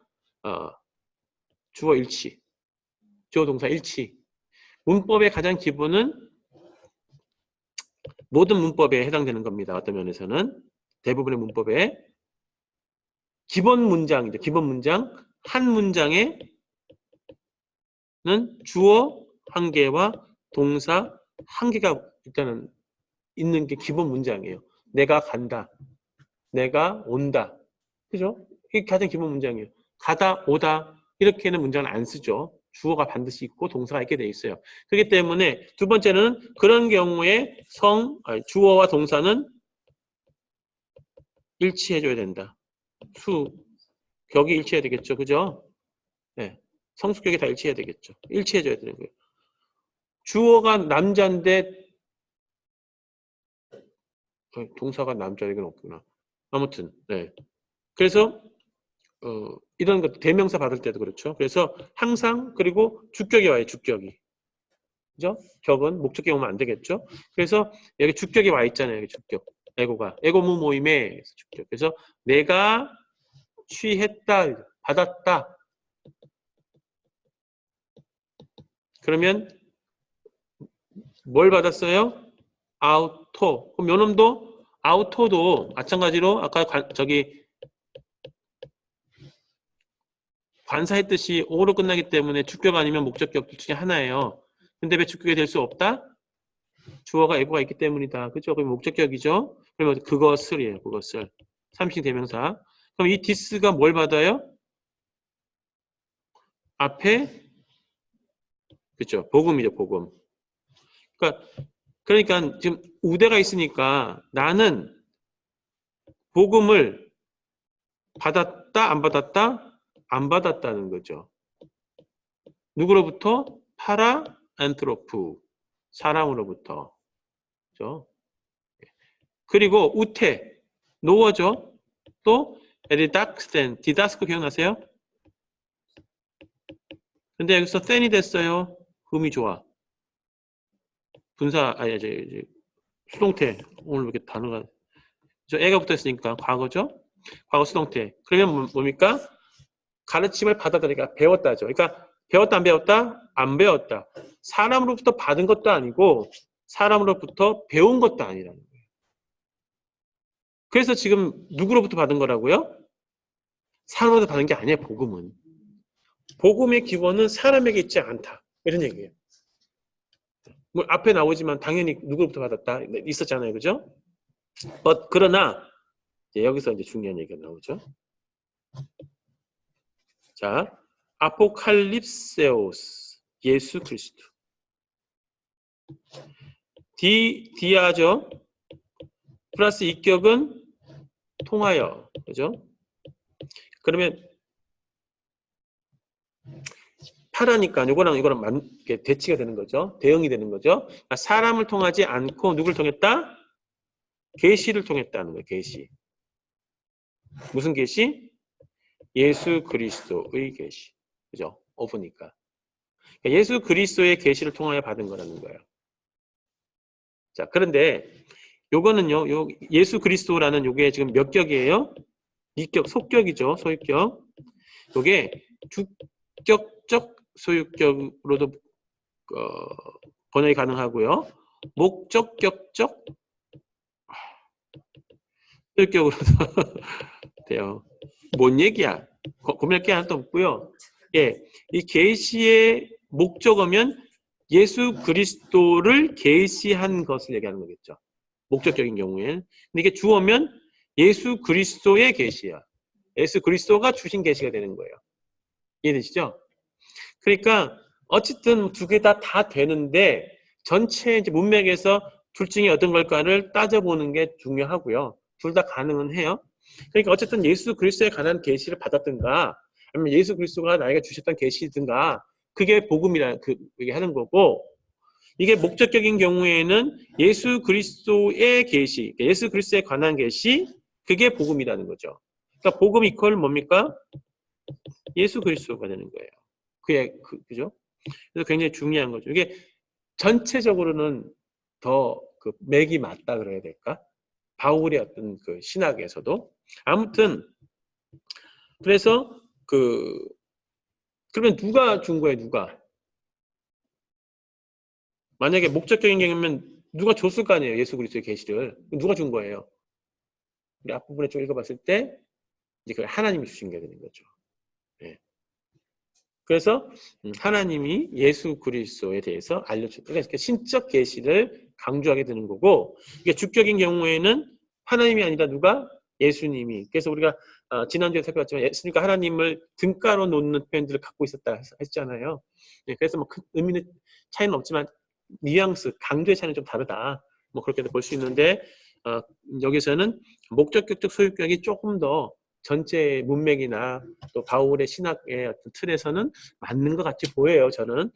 Speaker 1: 주어 일치, 주어 동사 일치. 문법의 가장 기본은 모든 문법에 해당되는 겁니다. 어떤 면에서는 대부분의 문법에 기본 문장이죠. 기본 문장 한 문장에는 주어 한 개와 동사 한 개가 일단은 있는 게 기본 문장이에요. 내가 간다. 내가 온다. 그죠? 이게 가장 기본 문장이에요. 가다, 오다 이렇게는 문장을 안 쓰죠. 주어가 반드시 있고 동사가 있게 돼 있어요. 그렇기 때문에 두 번째는 그런 경우에 주어와 동사는 일치해줘야 된다. 격이 일치해야 되겠죠. 그죠? 네. 성수격이 다 일치해야 되겠죠. 일치해줘야 되는 거예요. 주어가 남자인데 동사가 남자 이건 없구나. 아무튼 네. 그래서 이런 것 대명사 받을 때도 그렇죠. 그래서 항상 그리고 주격이 와요. 주격이. 그죠? 격은 목적격 오면 안 되겠죠. 그래서 여기 주격이 와 있잖아요. 여기 주격. 에고가. 에고무 모임에 주격. 그래서 내가 취했다. 받았다. 그러면 뭘 받았어요? 아우토. 그럼 요놈도 아우토도 마찬가지로 아까 관사했듯이 오로 끝나기 때문에 주격 아니면 목적격 둘 중에 하나예요. 근데 왜 주격이 될 수 없다? 주어가 에고가 있기 때문이다. 그죠? 그럼 목적격이죠? 그러면 그것을이에요. 그것을. 삼식 대명사. 그럼 이 디스가 뭘 받아요? 앞에 그죠? 복음이죠. 복음. 그러니까 지금 우대가 있으니까 나는 복음을 받았다, 안 받았다? 안 받았다는 거죠. 누구로부터? 파라 안트로프. 사람으로부터. 그죠? 그리고 우테. 노어죠. 또 에디닥스텐. 디다스코 기억나세요? 근데 여기서 센이 됐어요. 음이 좋아. 분사, 아니, 이제 수동태. 오늘 왜 이렇게 단어가. 저 애가 붙어 있으니까 과거죠? 과거 수동태. 그러면 뭡니까? 가르침을 받아들이니까 배웠다죠. 그러니까 배웠다 안 배웠다? 안 배웠다. 사람으로부터 받은 것도 아니고 사람으로부터 배운 것도 아니라는 거예요. 그래서 지금 누구로부터 받은 거라고요? 사람으로부터 받은 게 아니에요. 복음은. 복음의 기원은 사람에게 있지 않다. 이런 얘기예요. 뭐 앞에 나오지만 당연히 누구로부터 받았다. 있었잖아요. 그죠? 그러나 여기서 이제 중요한 얘기가 나오죠. 자, 아포칼립세오스 예수 그리스도. 디아죠. 플러스 이격은 통하여. 그죠? 그러면 파라니까 요거랑 이거랑 대치가 되는 거죠. 대응이 되는 거죠. 사람을 통하지 않고 누굴 통했다? 계시를 통했다는 거예요. 계시. 무슨 계시? 예수 그리스도의 계시. 그죠? 오브니까. 예수 그리스도의 계시를 통하여 받은 거라는 거예요. 자, 그런데 요거는요, 요 예수 그리스도라는 요게 지금 몇 격이에요? 이격, 속격이죠, 소유격. 요게 주격적 소유격으로도 번역이 가능하고요. 목적격적 소유격으로도 돼요. 뭔 얘기야? 고민할 게 하나도 없고요. 예, 이 계시의 목적어면 예수 그리스도를 계시한 것을 얘기하는 거겠죠. 목적적인 경우에는. 근데 이게 주어면 예수 그리스도의 계시야. 예수 그리스도가 주신 계시가 되는 거예요. 이해되시죠? 그러니까 어쨌든 두 개 다 되는데 전체 이제 문맥에서 둘 중에 어떤 걸까를 따져보는 게 중요하고요. 둘 다 가능은 해요. 그러니까 어쨌든 예수 그리스도에 관한 계시를 받았든가 아니면 예수 그리스도가 나에게 주셨던 계시든가 그게 복음이라 그 얘기 하는 거고 이게 목적격인 경우에는 예수 그리스도의 계시, 예수 그리스도에 관한 계시 그게 복음이라는 거죠. 그러니까 복음 이퀄 뭡니까? 예수 그리스도가 되는 거예요. 그죠? 그래서 굉장히 중요한 거죠. 이게 전체적으로는 더 그 맥이 맞다 그래야 될까? 바울의 어떤 그 신학에서도 아무튼 그래서 그러면 누가 준 거예요? 누가? 만약에 목적적인 경우면 누가 줬을 거 아니에요? 예수 그리스도의 계시를 누가 준 거예요? 우리 앞부분에 좀 읽어봤을 때 이제 그걸 하나님이 주신 게 되는 거죠. 네. 그래서 하나님이 예수 그리스도에 대해서 알려줬다. 그러니까 신적 계시를 강조하게 되는 거고 이게 주격인 경우에는 하나님이 아니라 누가? 예수님이. 그래서 우리가 지난주에 살펴봤지만 예수님과 하나님을 등가로 놓는 표현들을 갖고 있었다 했잖아요. 네, 그래서 뭐 큰 의미는 차이는 없지만 뉘앙스, 강조의 차이는 좀 다르다. 뭐 그렇게도 볼 수 있는데 여기서는 목적격적 소유격이 조금 더 전체 문맥이나 또 바울의 신학의 어떤 틀에서는 맞는 것 같이 보여요, 저는.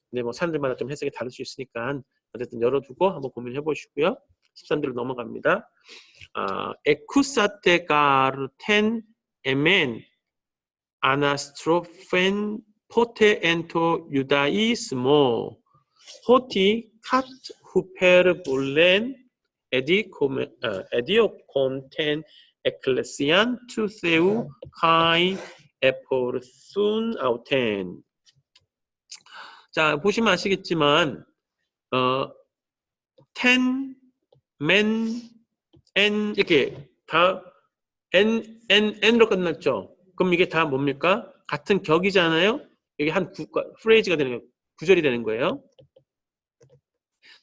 Speaker 1: 근데 뭐 사람들마다 좀 해석이 다를 수 있으니까 어쨌든 열어두고 한번 고민해 보시고요. 13절로 넘어갑니다. 에쿠사테 가르텐 에멘 아나스트로펜 포테 엔토 유다이스모 호티 캇 후페르 볼렌 에디오콘텐 에클레시안 투세우 카이 에포르순 아우텐. 자, 보시면 아시겠지만 텐, 맨, 엔 이렇게 다 n로 끝났죠. 그럼 이게 다 뭡니까? 같은 격이잖아요. 이게 한 프레이즈가 되는 거예요. 구절이 되는 거예요.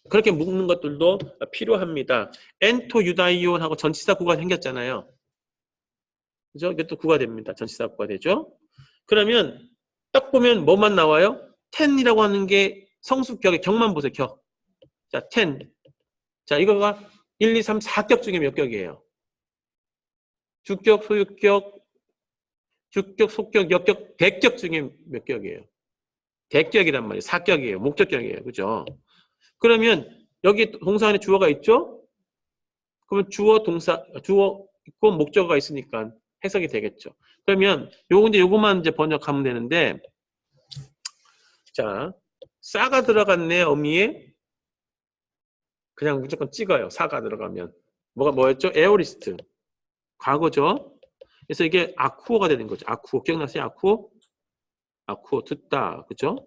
Speaker 1: 그렇게 묶는 것들도 필요합니다. 엔토 유다이온하고 전치사 구가 생겼잖아요. 그죠? 이게 또 구가 됩니다. 전치사 구가 되죠. 그러면 딱 보면 뭐만 나와요? 10이라고 하는 게 성수격의 격만 보세요. 격. 자, 10. 자, 이거가 1, 2, 3, 4격 중에 몇 격이에요? 주격, 소유격, 주격, 속격, 역격, 대격 중에 몇 격이에요? 대격이란 말이에요. 4격이에요. 목적격이에요. 그죠? 그러면 여기 동사 안에 주어가 있죠? 그러면 주어, 동사, 주어 있고 목적어가 있으니까 해석이 되겠죠. 그러면 요것만 이제 번역하면 되는데, 자, 싸가 들어갔네, 어미에. 그냥 무조건 찍어요. 사가 들어가면. 뭐였죠? 에오리스트. 과거죠? 그래서 이게 아쿠어가 되는 거죠. 아쿠어. 기억나세요? 아쿠어? 아쿠어. 듣다. 그죠?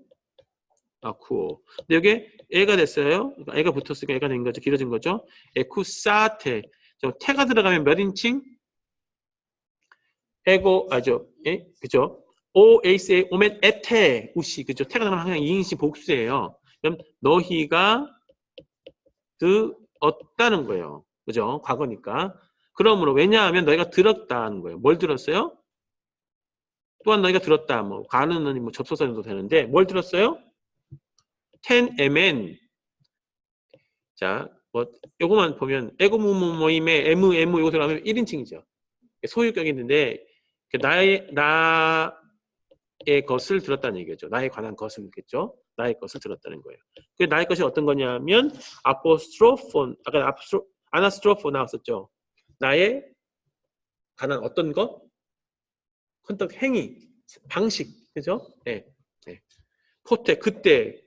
Speaker 1: 아쿠어. 근데 여기 애가 됐어요. 애가 붙었으니까 애가 된 거죠. 길어진 거죠. 에쿠사테. 태가 들어가면 몇 인칭? 에고, 예? 그죠? 오에이스에 오면 에테, 우시. 그죠? 태가 들어가면 항상 2인칭 복수예요. 그럼 너희가 들었다는 거예요. 그죠? 과거니까. 그러므로 왜냐하면 너희가 들었다는 거예요. 뭘 들었어요? 또한 너희가 들었다. 뭐 가는 뭐 접속사도 되는데 뭘 들었어요? 텐 에멘. 자, 뭐 요거만 보면 에고무모임에 에무 요거 들어가면 1인칭이죠. 소유격이 있는데 나의 것을 들었다는 얘기죠. 나에 관한 것을 있겠죠. 나의 것을 들었다는 거예요. 그 나의 것이 어떤 거냐면 아포스트로폰 아까 아나스트로폰 나왔었죠. 나의 관한 어떤 것? 컨덕 행위, 방식, 그죠? 네. 네. 포테 그때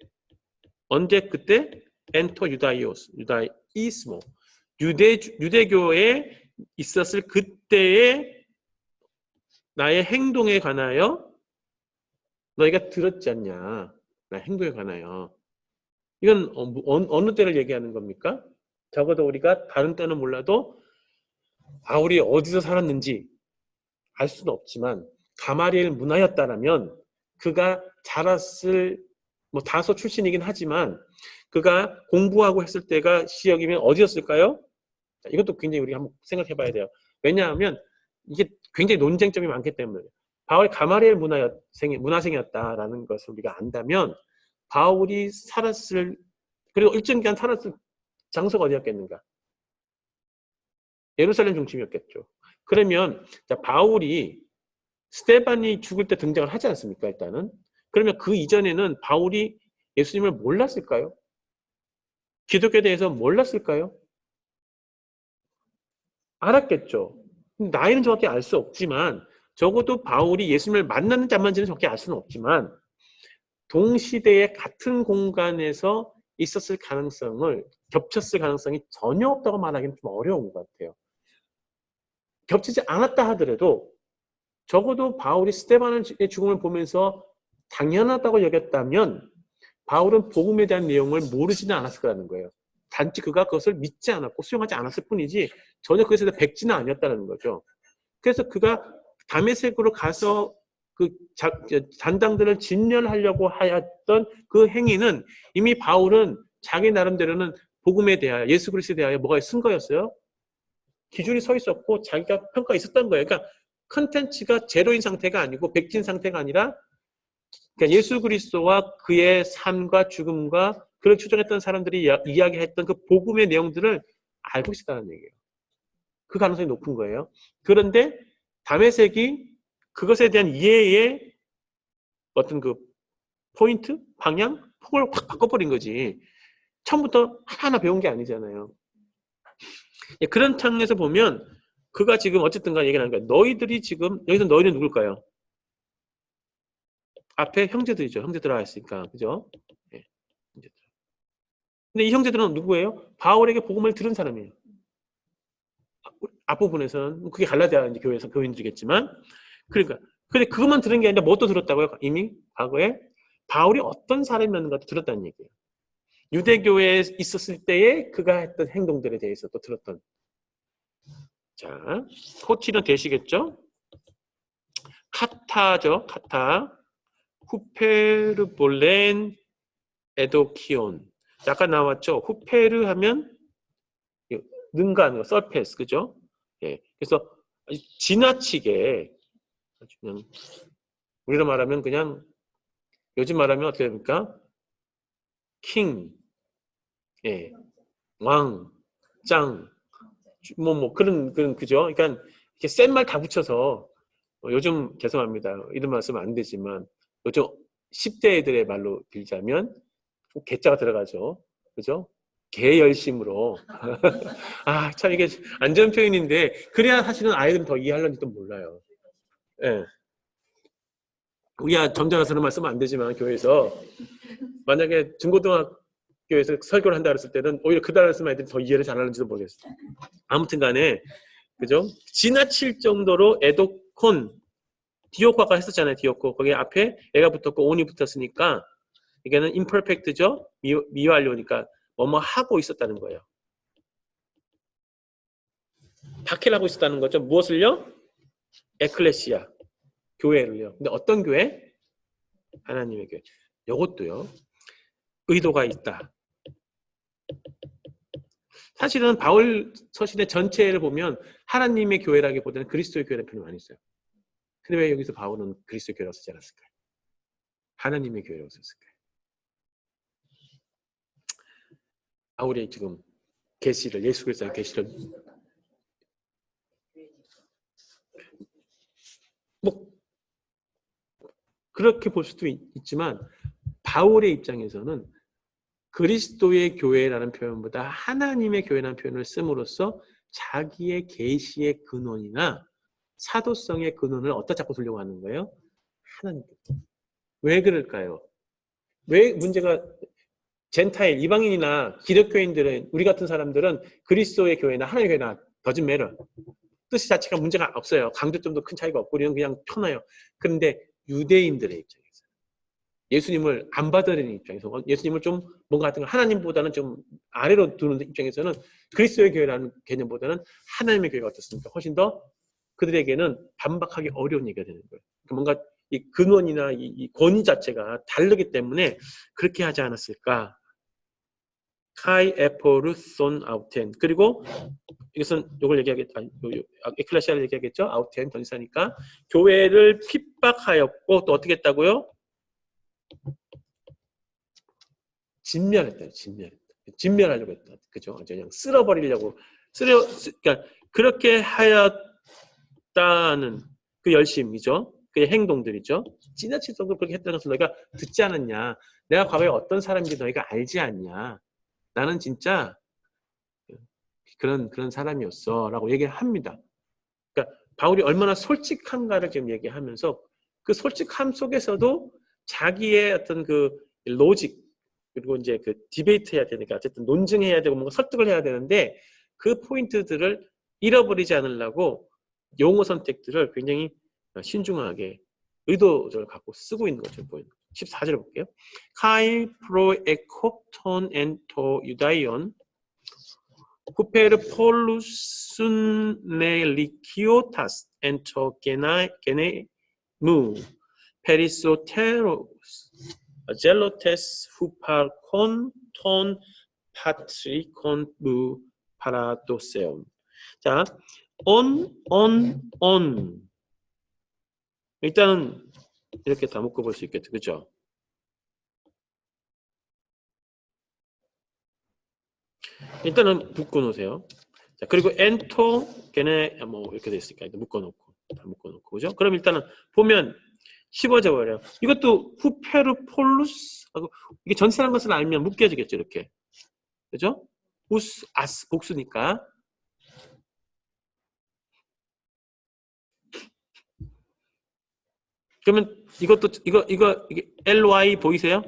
Speaker 1: 언제 그때 엔터 유다이스모 유대교에 있었을 그때의 나의 행동에 관하여 너희가 들었지 않냐? 나의 행동에 관하여 이건 어느 때를 얘기하는 겁니까? 적어도 우리가 다른 때는 몰라도 바울이 어디서 살았는지 알 수는 없지만 가마리엘 문화였다라면 그가 자랐을 뭐 다소 출신이긴 하지만 그가 공부하고 했을 때가 시역이면 어디였을까요? 자, 이것도 굉장히 우리가 한번 생각해 봐야 돼요. 왜냐하면 이게 굉장히 논쟁점이 많기 때문에 바울이 가마리엘 문화생이었다라는 것을 우리가 안다면 바울이 살았을 그리고 일정 기간 살았을 장소가 어디였겠는가? 예루살렘 중심이었겠죠. 그러면 자, 바울이 스테반이 죽을 때 등장을 하지 않습니까? 일단은. 그러면 그 이전에는 바울이 예수님을 몰랐을까요? 기독교에 대해서 몰랐을까요? 알았겠죠. 나이는 정확히 알 수 없지만 적어도 바울이 예수님을 만났는지 안 만났는지는 정확히 알 수는 없지만 동시대에 같은 공간에서 있었을 가능성을 겹쳤을 가능성이 전혀 없다고 말하기는 좀 어려운 것 같아요. 겹치지 않았다 하더라도 적어도 바울이 스데반의 죽음을 보면서 당연하다고 여겼다면 바울은 복음에 대한 내용을 모르지는 않았을 거라는 거예요. 단지 그가 그것을 믿지 않았고 수용하지 않았을 뿐이지 전혀 그것에 대해 백지는 아니었다는 거죠. 그래서 그가 다메섹으로 가서 그 잔당들을 진멸하려고 하였던 그 행위는 이미 바울은 자기 나름대로는 복음에 대하여 예수 그리스도에 대하여 뭐가 쓴 거였어요? 기준이 서 있었고 자기가 평가가 있었던 거예요. 그러니까 컨텐츠가 제로인 상태가 아니고 백지인 상태가 아니라 그러니까 예수 그리스도와 그의 삶과 죽음과 그를 추종했던 사람들이 이야기했던 그 복음의 내용들을 알고 있었다는 얘기예요. 그 가능성이 높은 거예요. 그런데 다메섹이 그것에 대한 이해의 어떤 그 포인트, 방향, 폭을 확 바꿔버린 거지. 처음부터 하나하나 배운 게 아니잖아요. 그런 측면에서 보면 그가 지금 어쨌든 간에 얘기하는 거야. 너희들이 지금 여기서 너희는 누굴까요? 앞에 형제들이죠. 형제 들어가 있으니까. 그죠? 네. 근데 이 형제들은 누구예요? 바울에게 복음을 들은 사람이에요. 앞부분에서는 그게 갈라디아 교회에서 교인들이겠지만 그러니까 근데 그것만 들은 게 아니라 뭣도 들었다고요? 이미 과거에 바울이 어떤 사람이었는가도 들었다는 얘기예요. 유대교회에 있었을 때에 그가 했던 행동들에 대해서 또 들었던. 자, 코티는 되시겠죠? 카타죠. 카타. 후페르볼렌 에도키온. 아까 나왔죠. 후페르 하면 능가하는 거, 서페스, 그죠? 예. 그래서 지나치게 그냥 우리로 말하면 그냥 요즘 말하면 어떻게 됩니까? 킹, 예, 왕, 짱, 그런 그죠? 그러니까 이렇게 센 말 다 붙여서 요즘 죄송합니다. 이런 말 쓰면 안 되지만 요즘 10대 애들의 말로 빌자면 개자가 들어가죠. 그죠? 개열심으로. 아, 참 이게 안전 표현인데 그래야 사실은 아이들은 더 이해하려는지도 몰라요. 예. 우리야 점잖아서는 말 쓰면 안 되지만 교회에서 만약에 중고등학교에서 설교를 한다 그랬을 때는 오히려 그 단어를 쓰면 애들이 더 이해를 잘하는지도 모르겠어요. 아무튼 간에 그죠? 지나칠 정도로 에도콘 디오코가 했었잖아요. 디오코 거기 앞에 애가 붙었고 온이 붙었으니까 이게는 imperfect죠. 미완료니까 뭐뭐 하고 있었다는 거예요. 박해를 하고 있었다는 거죠. 무엇을요? 에클레시아 교회를요. 근데 어떤 교회? 하나님의 교회. 이것도요. 의도가 있다. 사실은 바울 서신의 전체를 보면 하나님의 교회라기보다는 그리스도의 교회라는 표현을 많이 써요. 근데 왜 여기서 바울은 그리스도의 교회라고 쓰지 않았을까요? 하나님의 교회라고 썼을까요? 바울이 지금 계시를 예수 그리스도의 계시를 뭐 그렇게 볼 수도 있지만 바울의 입장에서는 그리스도의 교회라는 표현보다 하나님의 교회라는 표현을 씀으로써 자기의 계시의 근원이나 사도성의 근원을 어디다 자꾸 두려고 하는 거예요? 하나님. 왜 그럴까요? 왜 문제가 젠타일, 이방인이나 기독교인들은, 우리 같은 사람들은 그리스도의 교회나 하나님의 교회나 더진 매를 뜻이 자체가 문제가 없어요. 강조점도 큰 차이가 없고 우리는 그냥 편해요. 그런데 유대인들의 입장에서 예수님을 안 받아들이는 입장에서 예수님을 좀 뭔가 같은 거 하나님보다는 좀 아래로 두는 입장에서는 그리스도의 교회라는 개념보다는 하나님의 교회가 어떻습니까? 훨씬 더 그들에게는 반박하기 어려운 얘기가 되는 거예요. 뭔가 이 근원이나 이 권위 자체가 다르기 때문에 그렇게 하지 않았을까? 카이 에포르 손 아우텐. 그리고 이것은 이걸 얘기하겠다. 에클레시아를 얘기하겠죠. 아우텐 전사니까 교회를 핍박하였고 또 어떻게 했다고요? 진멸했다. 진멸하려고 했다. 그죠? 그냥 쓸어버리려고. 그러니까 그렇게 하였다는 그 열심이죠. 그 행동들이죠. 지나칠 정도로 그렇게 했다는 것을 너희가 듣지 않았냐. 내가 과거에 어떤 사람인지 너희가 알지 않냐. 나는 진짜 그런 사람이었어. 라고 얘기를 합니다. 그러니까 바울이 얼마나 솔직한가를 지금 얘기하면서 그 솔직함 속에서도 자기의 어떤 그 로직, 그리고 이제 그 디베이트 해야 되니까 어쨌든 논증해야 되고 뭔가 설득을 해야 되는데 그 포인트들을 잃어버리지 않으려고 용어 선택들을 굉장히 신중하게 의도적으로 갖고 쓰고 있는 것을 보여요. 14절 볼게요. 카이 프로 에콥톤 엔토 유다이온 후페르 폴루슨 네리키오타스 엔토 게네무 페리소테로스 젤로테스 후팔콘 톤 파트리콘 무 파라도세온. 자, on. 일단은 이렇게 다 묶어볼 수 있겠죠, 그죠? 일단은 묶어놓으세요. 자, 그리고 엔토 걔네 뭐 이렇게 됐으니까 일단 묶어놓고 다 묶어놓고, 그죠? 그럼 일단은 보면 15절 버려요. 이것도 후페르 폴루스 하고 이게 전체라는 것을 알면 묶여지겠죠, 이렇게. 그죠? 우스 아스 복수니까. 그러면 이것도 이게 ly 보이세요?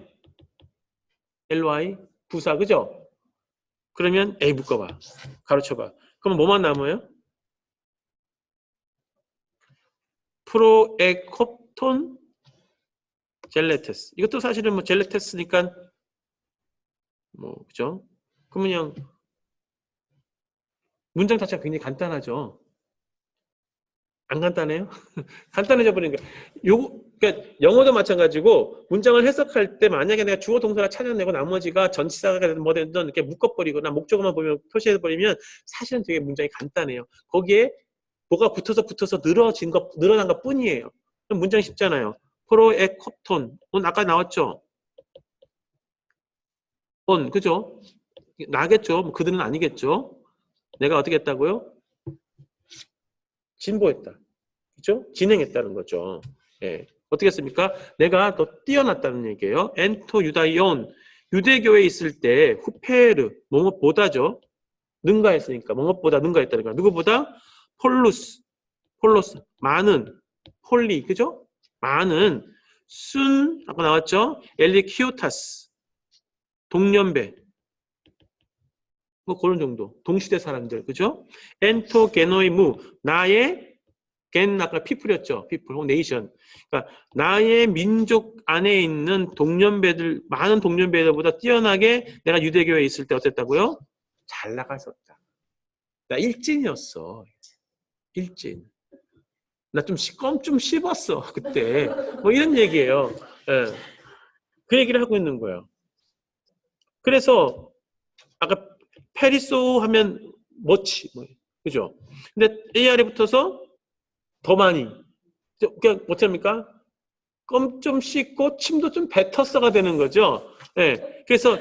Speaker 1: ly 부사, 그죠? 그러면 A 묶어봐. 가로쳐봐. 그럼 뭐만 남아요? 프로에콥톤 젤레테스. 이것도 사실은 뭐 젤레테스니까 뭐 그죠? 그러면 그냥 문장 자체가 굉장히 간단하죠. 안 간단해요? 간단해져 버리는 거야. 그러니까 영어도 마찬가지고 문장을 해석할 때 만약에 내가 주어 동사를 찾아내고 나머지가 전치사가 되든 뭐 되든 이렇게 묶어버리거나 목적어만 보면 표시해버리면 사실은 되게 문장이 간단해요. 거기에 뭐가 붙어서 늘어난 것 뿐이에요. 그럼 문장이 쉽잖아요. 프로의 컵톤. 아까 나왔죠? 그죠? 나겠죠? 뭐 그들은 아니겠죠? 내가 어떻게 했다고요? 진보했다. 그죠? 진행했다는 거죠. 예. 어떻게 했습니까? 내가 더 뛰어났다는 얘기예요. 엔토 유다이온. 유대교에 있을 때 후페르, 뭐뭐보다죠. 능가했으니까. 뭐뭐보다 능가했다는 거야. 누구보다? 폴루스, 많은, 폴리, 그죠? 많은, 아까 나왔죠? 엘리키오타스, 동년배, 뭐 그런 정도. 동시대 사람들, 그죠? 엔토 게노이무, 나의 아까 피플이었죠. 피플 혹은 네이션. 그러니까 나의 민족 안에 있는 동년배들, 많은 동년배들보다 뛰어나게 내가 유대교에 있을 때 어땠다고요? 잘 나갔었다. 나 일진이었어. 일진. 나 좀 껌 씹었어 그때. 뭐 이런 얘기예요. 예. 그 얘기를 하고 있는 거예요. 그래서 아까 페리소 하면 멋지, 그죠? 근데 AR에 붙어서 더 많이. 그냥 어떻습니까? 껌 좀 씹고 침도 좀 뱉었어가 되는 거죠. 예. 그래서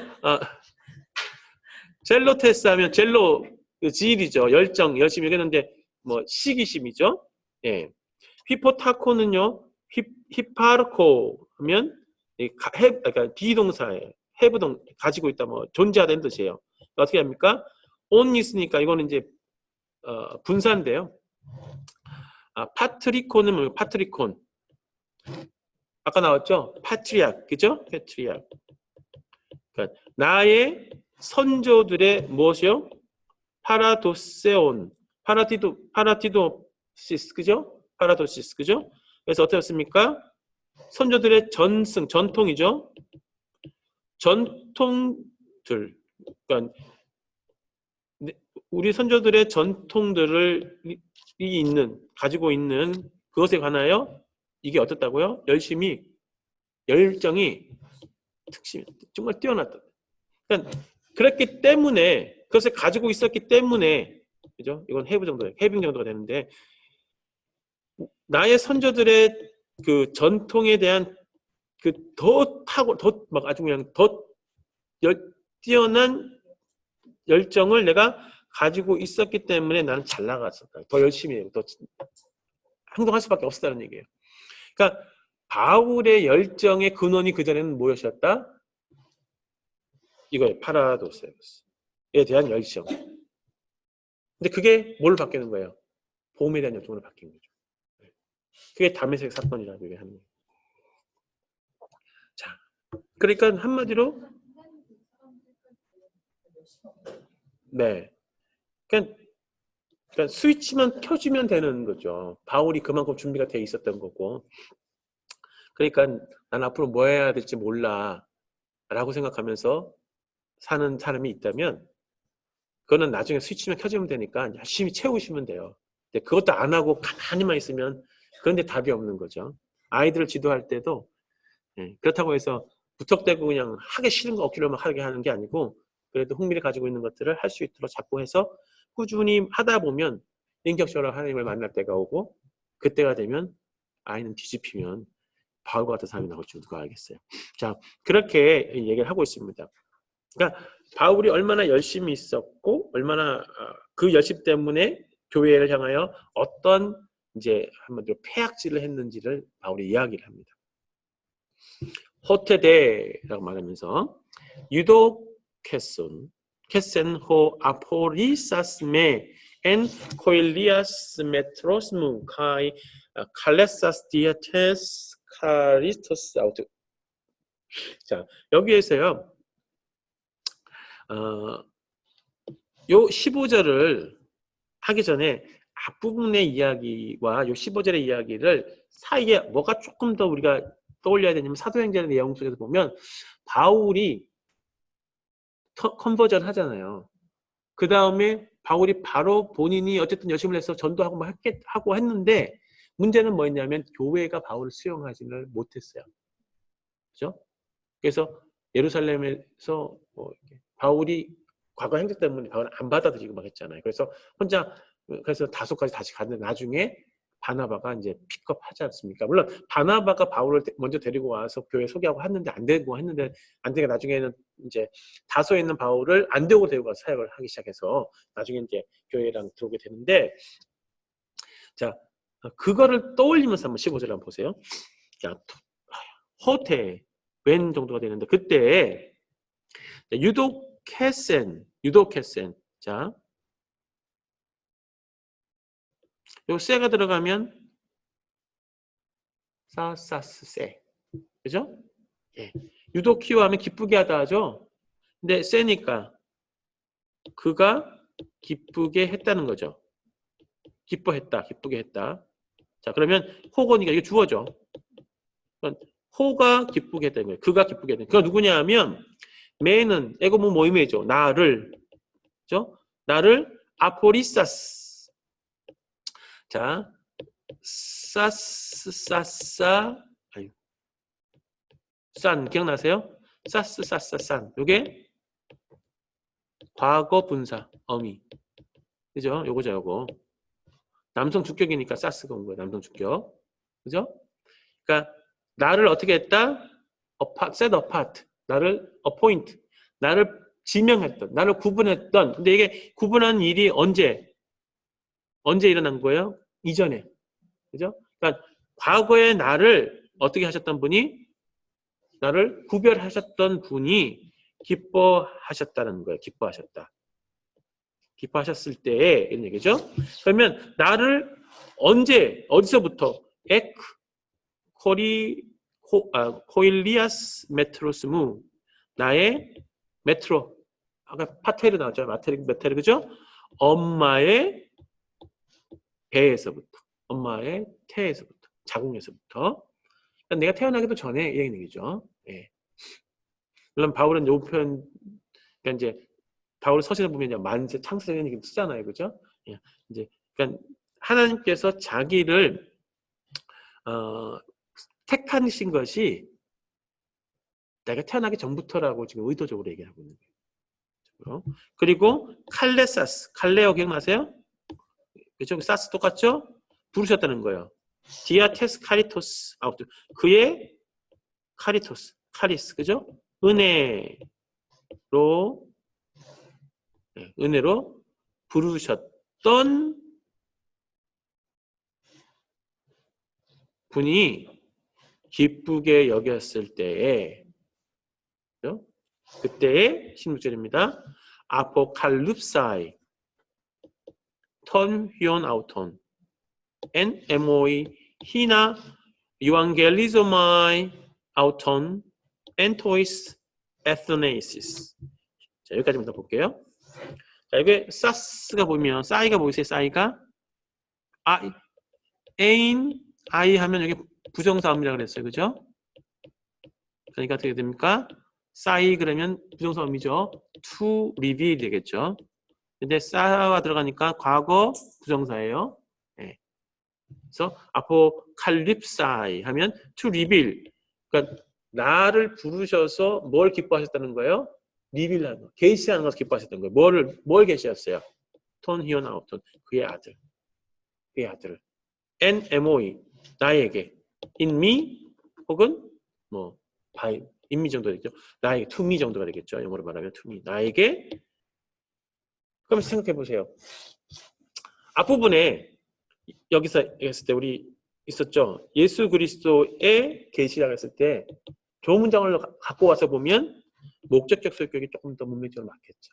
Speaker 1: 젤로 테스트 하면 젤로 지일이죠. 열정, 열심히 했는데 뭐 시기심이죠. 예. 히포타코는요. 히파르코 하면 그러니까 비동사에 해부동 가지고 있다, 뭐 존재하다는 뜻이에요. 어떻게 합니까? on 있으니까 이거는 이제 분사인데요. 파트리콘은 뭐예요? 파트리콘. 아까 나왔죠? 파트리악, 그죠? 파트리악. 그러니까 나의 선조들의 무엇이요? 파라도세온, 파라티도시스, 그죠? 파라도시스, 그죠? 그래서 어떻습니까? 선조들의 전통이죠. 전통들, 그러니까 우리 선조들의 전통들을 가지고 있는 그것에 관하여 이게 어떻다고요? 열정이 특심 정말 뛰어났다. 그러니까 그랬기 때문에 그것을 가지고 있었기 때문에 그죠? 이건 해빙 정도가 되는데 나의 선조들의 그 전통에 대한 그 더 막 아주 그냥 더 뛰어난 열정을 내가 가지고 있었기 때문에 나는 잘 나갔었다. 더 열심히 해요. 더 행동할 수밖에 없었다는 얘기예요. 그러니까 바울의 열정의 근원이 그전에는 무엇이었다? 이거예요. 파라도세에 대한 열정. 근데 그게 뭘로 바뀌는 거예요? 복음에 대한 열정으로 바뀐 거죠. 그게 다메섹 사건이라고 얘기하는 거예요. 자, 그러니까 한마디로 네. 그러니까 스위치만 켜주면 되는 거죠. 바울이 그만큼 준비가 돼 있었던 거고. 그러니까 난 앞으로 뭐 해야 될지 몰라 라고 생각하면서 사는 사람이 있다면 그거는 나중에 스위치만 켜주면 되니까 열심히 채우시면 돼요. 근데 그것도 안 하고 가만히만 있으면 그런데 답이 없는 거죠. 아이들을 지도할 때도 그렇다고 해서 무턱대고 그냥 하기 싫은 거 억지로만 하게 하는 게 아니고 그래도 흥미를 가지고 있는 것들을 할 수 있도록 자꾸 해서 꾸준히 하다 보면 인격적으로 하나님을 만날 때가 오고 그때가 되면 아이는 뒤집히면 바울과 같은 사람이 나올 줄 누가 알겠어요. 자, 그렇게 얘기를 하고 있습니다. 그러니까 바울이 얼마나 열심히 있었고 얼마나 그 열심 때문에 교회를 향하여 어떤 이제 한마디로 폐악질을 했는지를 바울이 이야기를 합니다. 호테데라고 말하면서 유도케센호 아포리사스메 엔 코일리아스 메트로스문 카이 칼레사스 디아테스 카리스토스 아우트. 자, 여기에서요. 요 15절을 하기 전에 앞부분의 이야기와 요 15절의 이야기를 사이에 뭐가 조금 더 우리가 떠올려야 되냐면 사도행전의 내용 속에서 보면 바울이 컨버전 하잖아요. 그 다음에 바울이 바로 본인이 어쨌든 열심히 해서 전도하고 뭐 하고 했는데 문제는 뭐였냐면 교회가 바울을 수용하지를 못했어요. 그죠? 그래서 예루살렘에서 바울이 과거 행적 때문에 바울을 안 받아들이고 막 했잖아요. 그래서 다소까지 다시 갔는데 나중에 바나바가 이제 픽업하지 않습니까? 물론 바나바가 바울을 먼저 데리고 와서 교회 소개하고 했는데 안 되고 했는데 안 되니까 나중에는 이제 다소에 있는 바울을 안 되고 데리고 와서 사역을 하기 시작해서 나중에 이제 교회랑 들어오게 되는데 자 그거를 떠올리면서 한번 15절 한번 보세요. 자 호테 웬 정도가 되는데 그때 유도케센 자 요 세가 들어가면 사사스세 그죠? 예. 유도키오 하면 기쁘게 하다 하죠. 근데 세니까 그가 기쁘게 했다는 거죠. 기쁘게 했다. 자 그러면 호거니까 이게 주어죠. 호가 기쁘게 했다는 거예요. 그가 기쁘게 했다는 거예요. 그가 누구냐 하면 메는 에고 뭐 모임이죠. 나를 그죠? 나를 아포리사스 자 산 기억나세요? 산 요게 과거 분사 어미 그죠? 요거죠 요거 남성 주격이니까 사스가 온 거예요. 남성 주격 그죠? 그러니까 나를 어떻게 했다? set apart 나를 appoint 나를 지명했던 나를 구분했던 근데 이게 구분한 일이 언제 일어난 거예요? 이전에 그죠? 그러니까 과거에 나를 어떻게 하셨던 분이 나를 구별하셨던 분이 기뻐하셨다는 거예요. 기뻐하셨다. 기뻐하셨을 때에 이런 얘기죠. 그러면 나를 언제 어디서부터 엑 코일리아스 메트로스무 나의 메트로 아까 파테르 나왔죠. 메테르 그죠? 엄마의 배에서부터 엄마의 태에서부터 자궁에서부터 그러니까 내가 태어나기도 전에 이 얘기죠. 예. 물론 바울은 요 표현 그러니까 이제 바울 서신을 보면 이제 만세 창세적인 얘기 쓰잖아요. 그죠? 예. 이제 그러니까 하나님께서 자기를 택하신 것이 내가 태어나기 전부터라고 지금 의도적으로 얘기하고 있는 거예요. 그리고 칼레사스, 칼레오 기억나세요? 그죠? 사스 똑같죠? 부르셨다는 거예요. 디아테스 카리토스, 그의 카리토스, 카리스, 그죠? 은혜로 부르셨던 분이 기쁘게 여겼을 때에, 그죠? 그때의 16절입니다. 아포칼립사이, 턴 휘온 아우톤, 엔 에모이 히나 유앙겔리조마이 아우톤, 엔 토이스 에스네이시스. 자, 여기까지부터 볼게요. 자, 여기 사스가 보면 싸이가 보이세요? 싸이가 에인 아이 하면 여기 부정사음이라고 그랬어요. 그죠? 그러니까 어떻게 됩니까? 싸이 그러면 부정사음이죠. to reveal 되겠죠. 근데 싸가 들어가니까 과거 부정사예요. 네. 그래서 아포칼립사이 하면 to reveal. 그러니까 나를 부르셔서 뭘 기뻐하셨다는 거예요? 리빌하는 거, 계시하는 것을 기뻐하셨던 거예요. 뭘 계시했어요? 톤 히온 아우톤 그의 아들을 NMOE 나에게 in me 혹은 뭐 by in me 정도 되겠죠. 나에게 to me 정도가 되겠죠. 영어로 말하면 to me 나에게. 그럼 생각해 보세요. 앞부분에 여기서 했을 때 우리 있었죠. 예수 그리스도의 계시라고 했을 때 좋은 문장을 갖고 와서 보면 목적격 설격이 조금 더 문맥적으로 맞겠죠.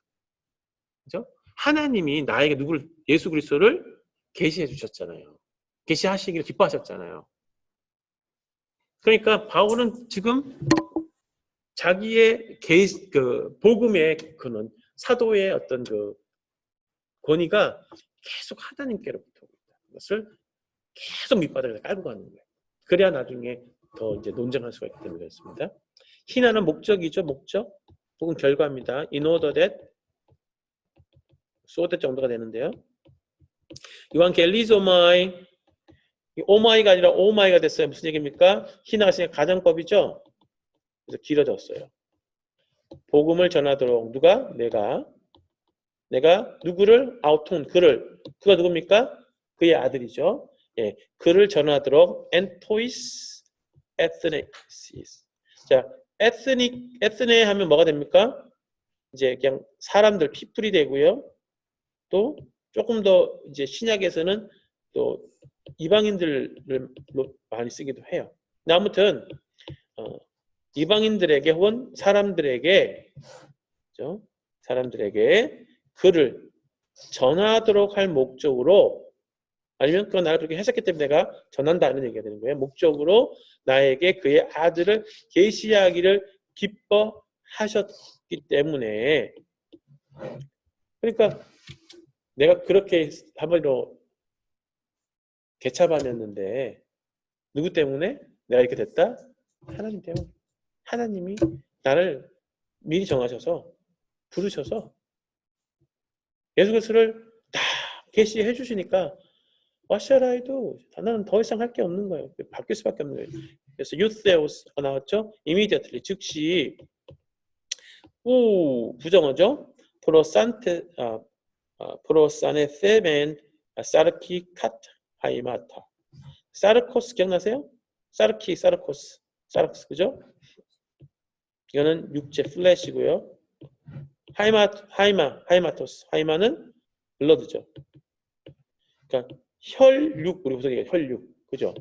Speaker 1: 그죠? 하나님이 나에게 예수 그리스도를 계시해 주셨잖아요. 계시하시기를 기뻐하셨잖아요. 그러니까 바울은 지금 자기의 복음의 그는 사도의 어떤 그 권위가 계속 하나님께로부터 오고 있다. 그것을 계속 밑바닥에서 깔고 가는 거예요. 그래야 나중에 더 이제 논쟁할 수가 있기 때문에 그렇습니다. 희나는 목적이죠, 목적. 혹은 결과입니다. In order that, so that 정도가 되는데요. 유한겔리조마이, 오마이가 아니라 오마이가 됐어요. 무슨 얘기입니까? 희나가 지금 가정법이죠. 그래서 길어졌어요. 복음을 전하도록 누가? 내가 누구를? 아우톤 그가 누굽니까? 그의 아들이죠. 예, 그를 전하도록 엔토이스 에스네시스. 자, 에스네 하면 뭐가 됩니까? 이제 그냥 사람들 피플이 되고요. 또 조금 더 이제 신약에서는 또 이방인들을 많이 쓰기도 해요. 근데 아무튼 이방인들에게 혹은 사람들에게 그를 전하도록 할 목적으로 아니면 그건 나를 그렇게 해석했기 때문에 내가 전한다는 얘기가 되는 거예요. 목적으로 나에게 그의 아들을 계시하기를 기뻐하셨기 때문에 그러니까 내가 그렇게 한번로 개차반했는데 누구 때문에 내가 이렇게 됐다? 하나님 때문에. 하나님이 나를 미리 정하셔서 부르셔서 예수 그리스도를 다 계시해 주시니까 What shall I do? 나는 더 이상 할 게 없는 거예요. 바뀔 수밖에 없는 거예요. 그래서 유세오스가 나왔죠. immediately 즉시 부정어죠. 프로사네세멘 사르키 카타 하이마타. 사르코스 기억나세요? 사르코스 그죠? 이거는 육체 플래시고요. 하이마토스. 하이마는 블러드죠. 그러니까 혈육 우리 무슨 얘기예요? 혈육 그죠?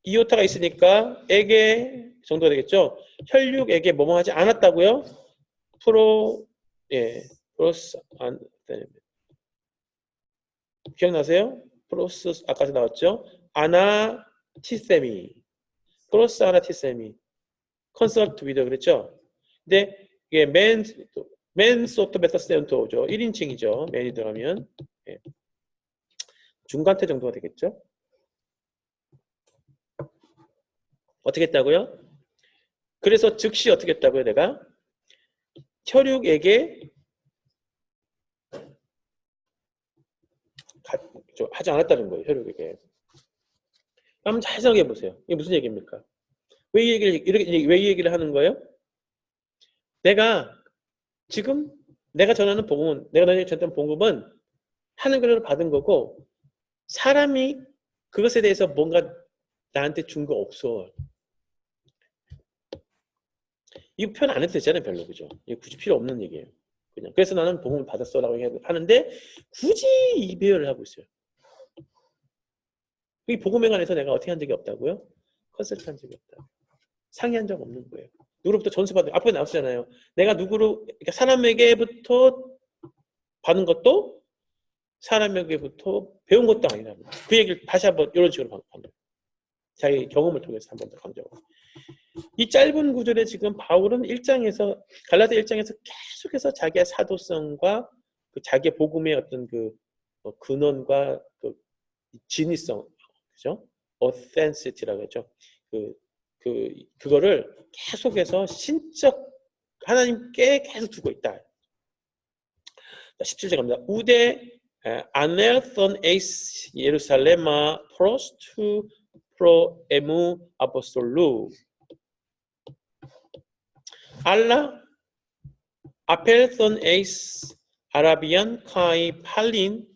Speaker 1: 이오타가 있으니까 에게 정도가 되겠죠. 혈육에게 뭐뭐 하지 않았다고요? 기억나세요? 프로스 아까도 나왔죠? 아나티세미. 프로스 아나티세미. 컨설트 위더 그랬죠? 근데 이게 맨 소토 메타센토죠. 1인칭이죠. 맨이 들어가면. 예. 중간태 정도가 되겠죠? 어떻게 했다고요? 그래서 즉시 어떻게 했다고요, 내가? 혈육에게 하지 않았다는 거예요, 혈육에게. 한번 잘 생각해 보세요. 이게 무슨 얘기입니까? 왜 이 얘기를 하는 거예요? 내가 지금 내가 전하는 복음은, 내가 너에게 전했던 복음은 하늘으로 받은 거고, 사람이 그것에 대해서 뭔가 나한테 준 거 없어. 이거 표현 안 해도 되잖아요, 별로. 그죠? 이거 굳이 필요 없는 얘기예요. 그냥. 그래서 나는 복음을 받았어라고 하는데, 굳이 이 배열을 하고 있어요. 이 복음에 관해서 내가 어떻게 한 적이 없다고요? 컨설트 한 적이 없다. 상의한 적 없는 거예요. 누구로부터 전수받은, 앞에 나왔잖아요. 내가 그러니까 사람에게부터 받은 것도 사람에게부터 배운 것도 아니다. 그 얘기를 다시 한번 이런 식으로 강조. 자기 경험을 통해서 한 번 더 강조하고. 이 짧은 구절에 지금 바울은 갈라디아 1장에서 계속해서 자기의 사도성과 그 자기의 복음의 어떤 그 근원과 그 진위성, 그죠? authenticity라고 하죠. 그거를 계속해서 신적 하나님께 계속 두고 있다. 17절 갑니다. 우데 아넬톤 에이스 예루살렘아 프로스투 프로에무 아포솔루 알라 아펠톤 에이스 아라비안 카이 팔린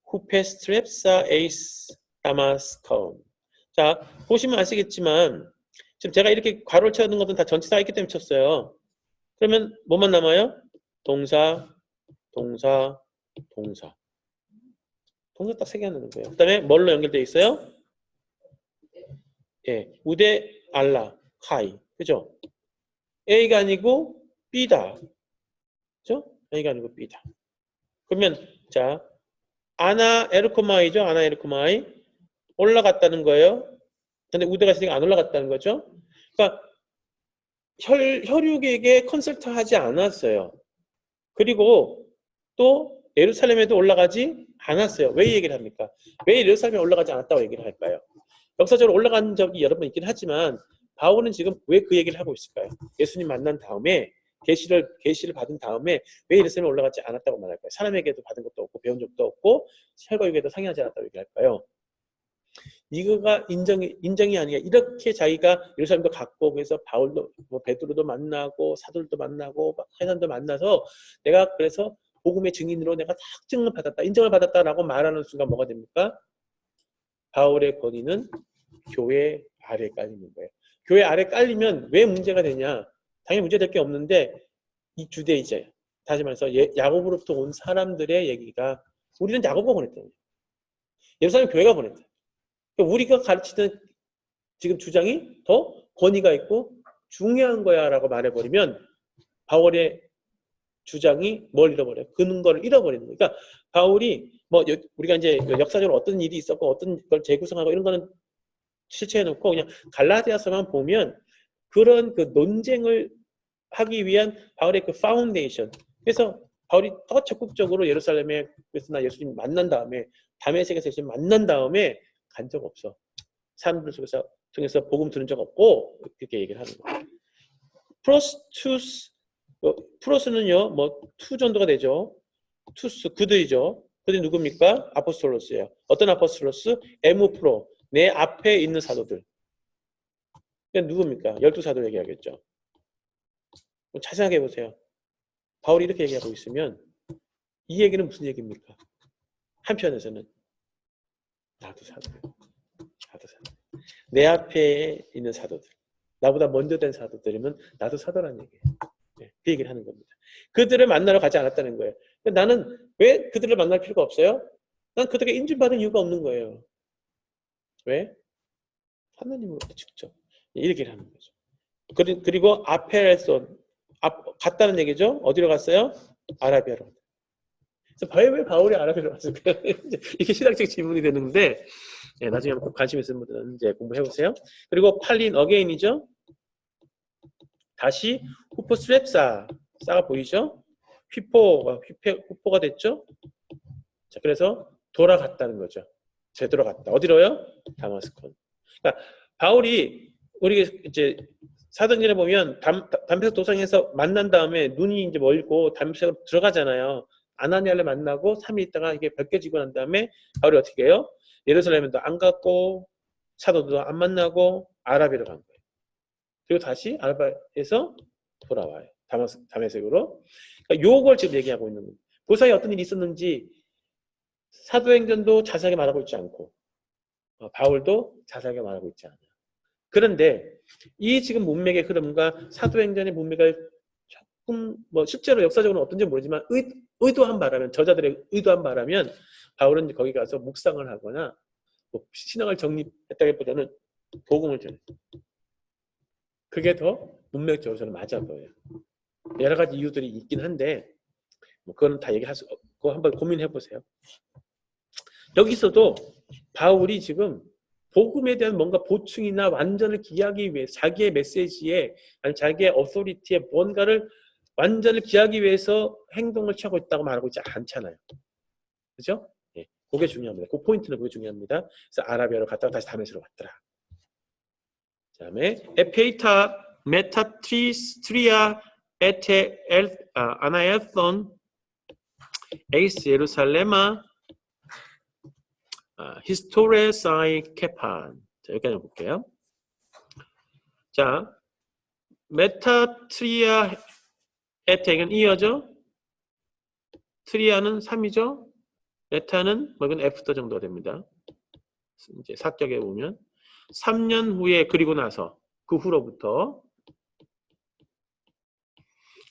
Speaker 1: 후페스트랩사 에이스 다마스컴. 자, 보시면 아시겠지만 지금 제가 이렇게 괄호를 쳐는 것은 다 전치사가 있기 때문에 쳤어요. 그러면 뭐만 남아요? 동사, 동사, 동사. 동사 딱 3개 하는 거예요. 그 다음에 뭘로 연결되어 있어요? 예, 우데, 알라, 카이. 그죠? A가 아니고 B다. 그죠? A가 아니고 B다. 그러면 자, 아나 에르코마이죠? 아나 에르코마이. 올라갔다는 거예요. 근데 우대가 있으니까 안 올라갔다는 거죠. 그러니까 혈육에게 컨설트 하지 않았어요. 그리고 또 예루살렘에도 올라가지 않았어요. 왜 이 얘기를 합니까? 왜 예루살렘에 올라가지 않았다고 얘기를 할까요? 역사적으로 올라간 적이 여러 번 있긴 하지만 바울은 지금 왜 그 얘기를 하고 있을까요? 예수님 만난 다음에 계시를 받은 다음에 왜 예루살렘에 올라가지 않았다고 말할까요? 사람에게도 받은 것도 없고 배운 적도 없고 혈과육에도 상의하지 않았다고 얘기할까요? 이거가 인정이 아니라 이렇게 자기가 예루살렘도 갔고 그래서 바울도 베드로도 만나고 사도들도 만나고 회사도 만나서 내가 그래서 복음의 증인으로 내가 확증을 받았다, 인정을 받았다라고 말하는 순간 뭐가 됩니까? 바울의 권위는 교회 아래에 깔리는 거예요. 교회 아래에 깔리면 왜 문제가 되냐? 당연히 문제될 게 없는데 이 주대이제, 다시 말해서 야곱으로부터 온 사람들의 얘기가 우리는 야곱가 보냈다. 예루살렘 교회가 보냈다. 우리가 가르치는 지금 주장이 더 권위가 있고 중요한 거야 라고 말해버리면 바울의 주장이 뭘 잃어버려요? 근거를 잃어버리는 거예요. 그러니까 바울이 우리가 이제 역사적으로 어떤 일이 있었고 어떤 걸 재구성하고 이런 거는 실체해놓고 그냥 갈라디아서만 보면 그런 그 논쟁을 하기 위한 바울의 그 파운데이션. 그래서 바울이 더 적극적으로 예루살렘에 그래서 예수님 만난 다음에 다메섹에서 예수님 만난 다음에 간 적 없어. 사람들 속에서 통해서 복음 들은 적 없고 그렇게 얘기를 하는 거예요. 프로스는요, 투 정도가 되죠. 투스 그들이죠. 그들이 누굽니까? 아포스톨로스예요. 어떤 아포스톨로스? 에무프로 내 앞에 있는 사도들. 누굽니까? 12사도 얘기하겠죠. 잘 생각해 보세요. 바울이 이렇게 얘기하고 있으면 이 얘기는 무슨 얘기입니까? 한편에서는 나도 사도예요. 나도 사도. 내 앞에 있는 사도들, 나보다 먼저 된 사도들이면 나도 사도라는 얘기예요. 네, 그 얘기를 하는 겁니다. 그들을 만나러 가지 않았다는 거예요. 나는 왜 그들을 만날 필요가 없어요? 난 그들에게 인준받을 이유가 없는 거예요. 왜? 하나님으로부터 직접 이렇게 하는 거죠. 그리고 아페레손 갔다는 얘기죠. 어디로 갔어요? 아라비아로. 그래서 왜 바울이 아라비아로 왔을까요? 이게 신학적 질문이 되는데 네, 나중에 한번 관심 있는 분들은 이제 공부해보세요. 그리고 팔린 어게인이죠. 다시 후포스랩사 싸가 보이죠? 휘포가 됐죠? 자, 그래서 돌아갔다는 거죠. 되돌아갔다. 어디로요? 다마스콘. 그러니까 바울이 우리 이제 사도행전에 보면 담메색 도상에서 만난 다음에 눈이 이제 멀고 담메색으로 들어가잖아요. 아나니아를 만나고 3일 있다가 이게 벗겨지고 난 다음에 바울이 어떻게 해요? 예루살렘에도 안 갔고 사도도 안 만나고 아라비아로 간 거예요. 그리고 다시 아라비아에서 돌아와요. 다메섹으로. 그러니까 요걸 지금 얘기하고 있는 거예요. 그 사이에 어떤 일이 있었는지 사도행전도 자세하게 말하고 있지 않고 바울도 자세하게 말하고 있지 않아요. 그런데 이 지금 문맥의 흐름과 사도행전의 문맥을 조금 뭐 실제로 역사적으로는 어떤지 모르지만 의도한 바라면 저자들의 의도한 바라면 바울은 거기 가서 묵상을 하거나 뭐 신앙을 정립했다기보다는 복음을 전했어요. 그게 더 문맥적으로 저는 맞아 보여요. 여러 가지 이유들이 있긴 한데 뭐 그거는 다 얘기할 수 없고 한번 고민해 보세요. 여기서도 바울이 지금 복음에 대한 뭔가 보충이나 완전을 기하기 위해 자기의 메시지에 아니 자기의 어소리티에 뭔가를 완전을 기하기 위해서 행동을 취하고 있다고 말하고 있지 않잖아요. 그죠? 예, 그게 중요합니다. 그 포인트는 그게 중요합니다. 그래서 아라비아로 갔다가 다시 다메섹으로 갔더라. 그 다음에 에페이타 메타트리아 에테 아나엘손 에이스 예루살레마 히스토레 사이 케판. 자, 여기까지 볼게요. 자, 메타트리아 에텍은 2어죠. 트리아는 3이죠. 메타는 뭐 이건 애프터 정도가 됩니다. 이제 사격에 보면 3년 후에 그리고 나서 그 후로부터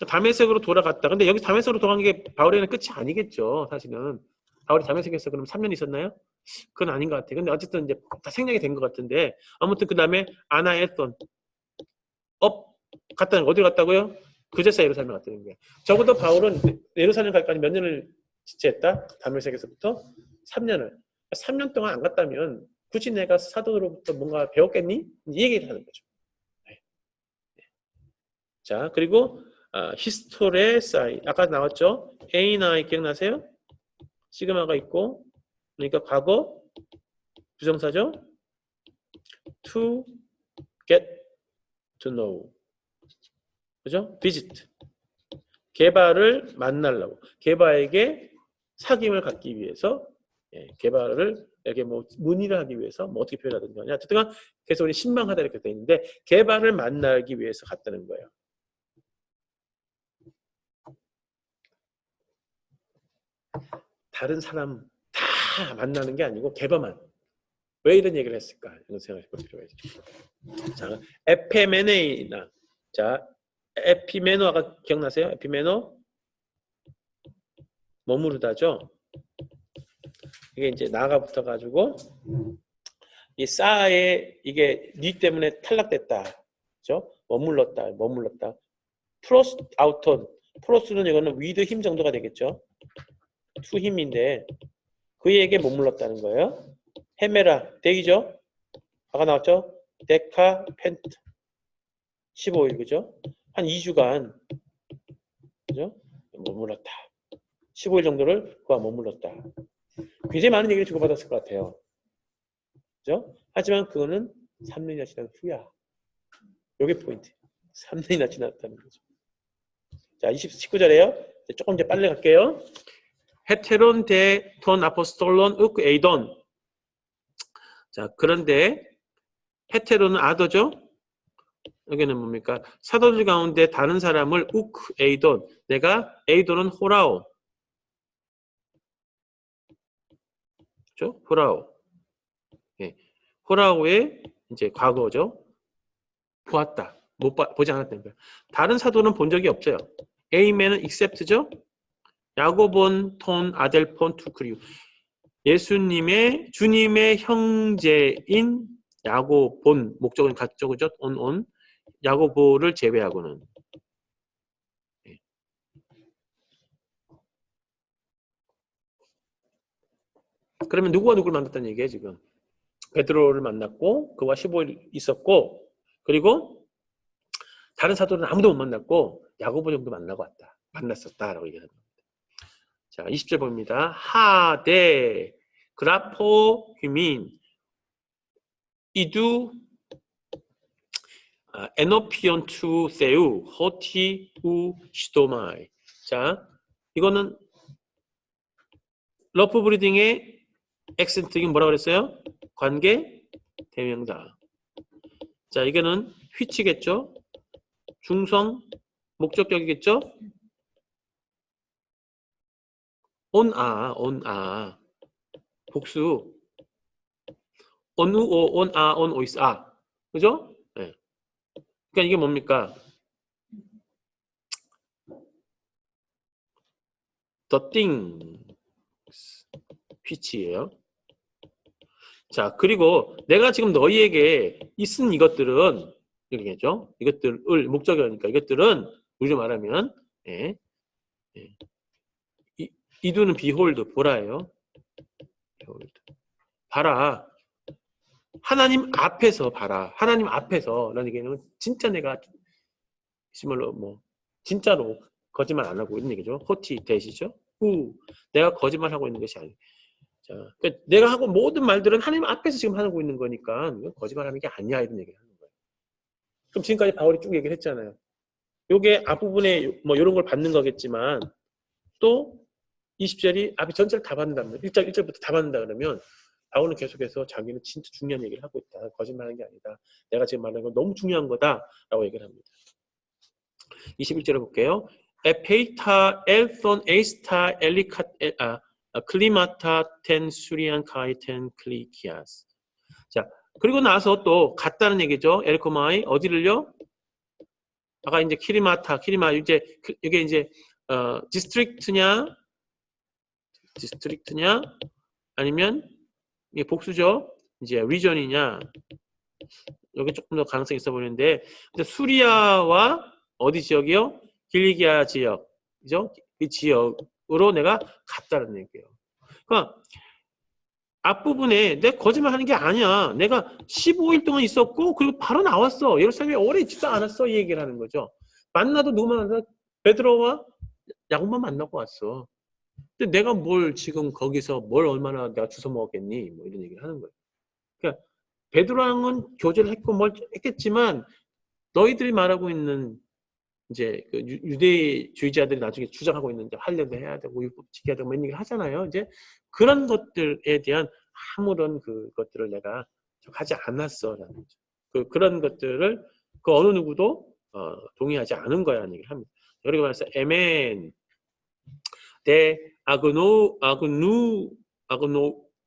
Speaker 1: 다메섹으로 돌아갔다. 근데 여기 다메섹으로 돌아간 게 바울에는 끝이 아니겠죠. 사실은 바울이 다메섹에서 그럼 3년 있었나요? 그건 아닌 것 같아요. 근데 어쨌든 이제 다 생략이 된 것 같은데 아무튼 그 다음에 아나에선 갔다는 거 어디로 갔다고요? 그제서 예루살렘 갔다는 거예요. 적어도 바울은 예루살렘 갈까지 몇 년을 지체했다? 다메섹에서부터 3년을. 3년 동안 안 갔다면 굳이 내가 사도로부터 뭔가 배웠겠니? 이 얘기를 하는 거죠. 네. 자, 그리고 히스토레 사이 아까 나왔죠? 에이나이 기억나세요? 시그마가 있고 그러니까 과거 부정사죠? To get to know 그죠? visit 게바를 만나려고 게바에게 사귐을 갖기 위해서 게바를 이렇게 뭐 문의를 하기 위해서 뭐 어떻게 표현하든 거냐 어쨌든 그래서 우리 신망하다 이렇게 돼 있는데 게바를 만나기 위해서 갔다는 거예요. 다른 사람 다 만나는 게 아니고 게바만. 왜 이런 얘기를 했을까? 이런 생각을 해볼 필요가 있죠. 자, 에페메네이나. 자, 에피메노가 기억나세요? 에피메노? 머무르다죠? 이게 이제 나가 붙어가지고, 이 싸에 이게 니 때문에 탈락됐다. 그죠? 머물렀다. 프로스 아우톤. 프로스는 이거는 위드 힘 정도가 되겠죠? 투 힘인데, 그에게 머물렀다는 거예요. 헤메라, 대기죠? 아까 나왔죠? 데카 펜트 15일, 그죠? 한 2주간, 그죠? 머물렀다. 15일 정도를 그와 머물렀다. 굉장히 많은 얘기를 주고받았을 것 같아요. 그죠? 하지만 그거는 3년이나 지난 후야. 요게 포인트. 3년이나 지났다는 거죠. 자, 19절에요. 조금 이제 빨리 갈게요. 헤테론 데톤 아포스톨론 욱 에이돈. 자, 그런데 헤테론은 아더죠? 여기는 뭡니까? 사도들 가운데 다른 사람을 욱 에이돈. 내가 에이돈은 호라오. 그죠? 호라오. 예. 호라오의 이제 과거죠. 보았다. 보지 않았다는 거예요. 다른 사도는 본 적이 없어요. 에이멘은 except죠. 야고본 톤 아델폰 투크리우. 예수님의 주님의 형제인 야고본 목적은 같죠, 그죠? 온 야고보를 제외하고는 그러면 누구와 누구를 만났다는 얘기예요, 지금. 베드로를 만났고 그와 15일 있었고 그리고 다른 사도는 아무도 못 만났고 야고보 정도 만났었다라고 얘기합니다. 자, 20절 봅니다. 하데 그라포 휴민 이두 에노피온 투 세우 호티 우 시도마이. 자, 이거는 러프 브리딩의 액센트. 이게 뭐라고 그랬어요? 관계 대명사. 자, 이거는 휘치겠죠? 중성 목적격이겠죠? 온아 복수 온우오 온아 온오이스 아 그죠? 네. 그러니까 이게 뭡니까? the thing which예요. 자, 그리고 내가 지금 너희에게 쓴 이것들은 이렇게죠. 이것들을 목적이니까 이것들은 우리로 말하면 예. 예. 이두는 behold 보라예요. behold. 봐라. 하나님 앞에서 봐라. 하나님 앞에서라는 얘기는 진짜 내가 정말로 뭐 진짜로 거짓말 안 하고 있는 얘기죠. 호티 대시죠. 후 내가 거짓말하고 있는 것이 아니에요. 자, 그러니까 내가 하고 모든 말들은 하나님 앞에서 지금 하고 있는 거니까 거짓말하는 게 아니야 이런 얘기를 하는 거예요. 그럼 지금까지 바울이 쭉 얘기를 했잖아요. 요게 앞부분에 뭐 이런 걸 받는 거겠지만 또 20절이 앞에 전체를 다 받는다면 1절부터 다 받는다 그러면 바울은 계속해서 자기는 진짜 중요한 얘기를 하고 있다. 거짓말하는 게 아니다. 내가 지금 말하는 건 너무 중요한 거다라고 얘기를 합니다. 21절을 볼게요. 에페이타 엘손 에이스타 엘리카 클리마타 텐 수리안 카이텐 클리키아스. 자, 그리고 나서 또 갔다는 얘기죠. 엘코마이 어디를요? 아까 이제 키리마 이제 이게 이제 디스트릭트냐 아니면 이게 복수죠. 이제 리전이냐 여기 조금 더 가능성이 있어 보이는데 수리아와 어디 지역이요? 길리기아 지역, 그죠? 그 지역으로 내가 갔다는 얘기예요. 그러니까 앞부분에 내가 거짓말하는 게 아니야. 내가 15일 동안 있었고 그리고 바로 나왔어. 예루살렘에 오래 있지도 않았어. 이 얘기를 하는 거죠. 만나도 누구만 만나? 베드로와 야곱만 만나고 왔어. 근데 내가 뭘 지금 거기서 뭘 얼마나 내가 주워 먹었겠니? 뭐 이런 얘기를 하는 거예요. 그러니까 베드로랑은 교제를 했고 뭘 했겠지만 너희들이 말하고 있는 이제 그 유대주의자들이 나중에 주장하고 있는 이제 할례도 해야 되고 율법 지켜야 되고 이런 얘기 하잖아요. 이제 그런 것들에 대한 아무런 그것들을 내가 하지 않았어라는 거죠. 그런 것들을 그 어느 누구도 동의하지 않은 거야라는 얘기를 합니다. 그리고 말해서 에멘 데 아그노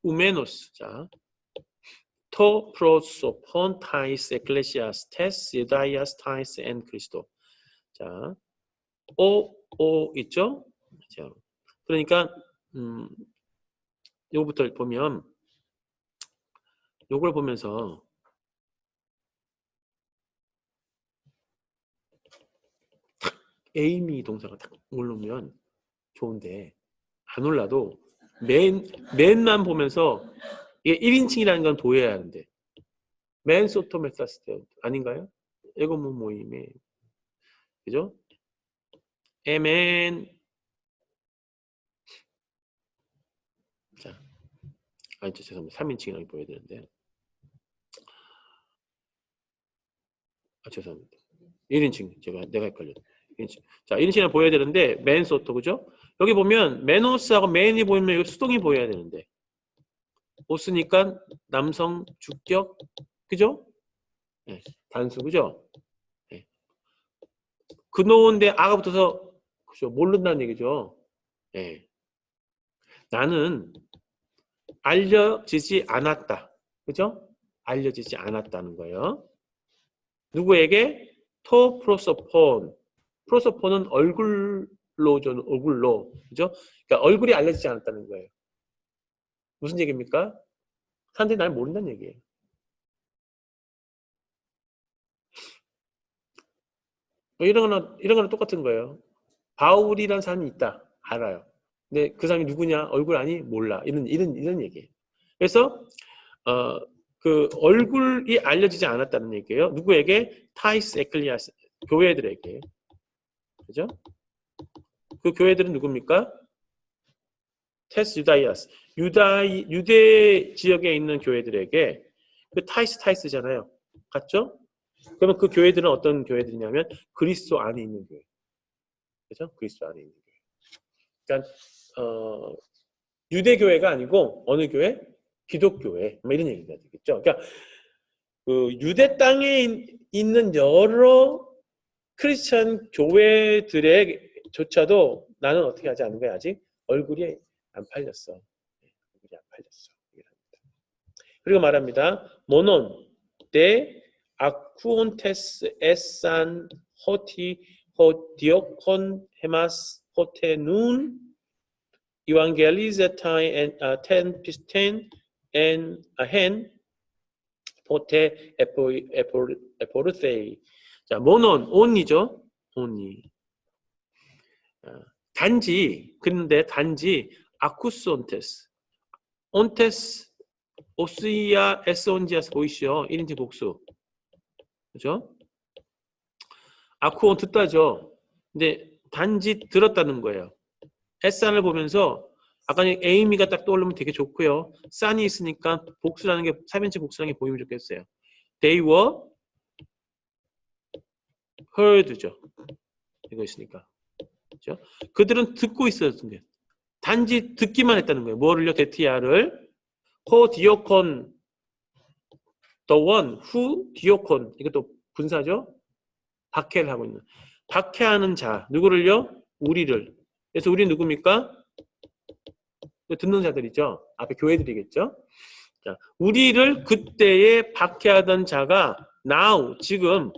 Speaker 1: 우메노스 자 토 프로소폰 타이스 에클레시아스테스 유다이아스 타이스 앤 그리스도 자 오 있죠? 자, 그러니까 요거부터 보면 요걸 보면서 에이미 동사가 딱 올라오면 좋은데 안 올라도 맨만 보면서 이게 1인칭이라는 건 보여야 하는데 맨 소토메사스 때 아닌가요? 에고모 모임에 그죠? 에멘 자, 아니 죄송합니다. 3인칭이라고 보여야 되는데 죄송합니다. 1인칭 내가 헷갈렸네. 1인칭. 자, 1인칭을 보여야 되는데 맨 소토 그죠? 여기 보면 메노스하고 맨이 보이면 이거 수동이 보여야 되는데 오스니까 남성 주격 그죠? 네, 단수 그죠? 네. 그노인데 아가 붙어서 그죠? 모른다는 얘기죠. 네. 나는 알려지지 않았다. 그죠? 알려지지 않았다는 거예요. 누구에게? 토 프로소폰. 프로소폰은 얼굴로죠. 얼굴로. 그죠? 그러니까 얼굴이 알려지지 않았다는 거예요. 무슨 얘기입니까? 사람들이 날 모른다는 얘기예요. 이런 거는 똑같은 거예요. 바울이라는 사람이 있다. 알아요. 근데 그 사람이 누구냐? 얼굴 아니? 몰라. 이런 얘기예요. 그래서 그 얼굴이 알려지지 않았다는 얘기예요. 누구에게? 타이스 에클리아스 교회들에게. 그죠? 그 교회들은 누굽니까? 테스 유다이아스 유대 지역에 있는 교회들에게 그 타이스잖아요. 같죠? 그러면 그 교회들은 어떤 교회들이냐면 그리스도 안에 있는 교회. 그죠? 그리스도 안에 있는 교회. 그러니까 유대 교회가 아니고 어느 교회? 기독교회. 뭐 이런 얘기가 되겠죠. 그러니까 그 유대 땅에 있는 여러 크리스천 교회들에조차도 나는 어떻게 하지 않은 거야 아직 얼굴이 안 팔렸어. 얼굴이 안 팔렸어. 그리고 말합니다. 모논 데 아쿠온테스 에산 호티 호디오콘 헤마스 호테눈 이완겔리제타이 텐 피스텐 엔 아헨 포테 에포르세이. 자, 모논 온이죠. 온이. 단지 그런데 단지 아쿠스 온테스 오스이아 에스온지아스 보이시죠? 1인칭 복수. 그죠? 아쿠온 듣다죠. 근데 단지 들었다는 거예요. 에산을 보면서 아까 에이미가 딱 떠오르면 되게 좋고요. 산이 있으니까 복수라는 게 3인칭 복수라는 게 보이면 좋겠어요. They were heard죠. 이거 있으니까. 그죠? 그들은 듣고 있었던 게 단지 듣기만 했다는 거예요. 뭐를요? 데티아를 호 디오콘 the one who 디오콘 이것도 분사죠. 박해를 하고 있는 박해하는 자 누구를요? 우리를. 그래서 우리는 누굽니까? 듣는 자들이죠. 앞에 교회들이겠죠. 자, 우리를 그때에 박해하던 자가 now 지금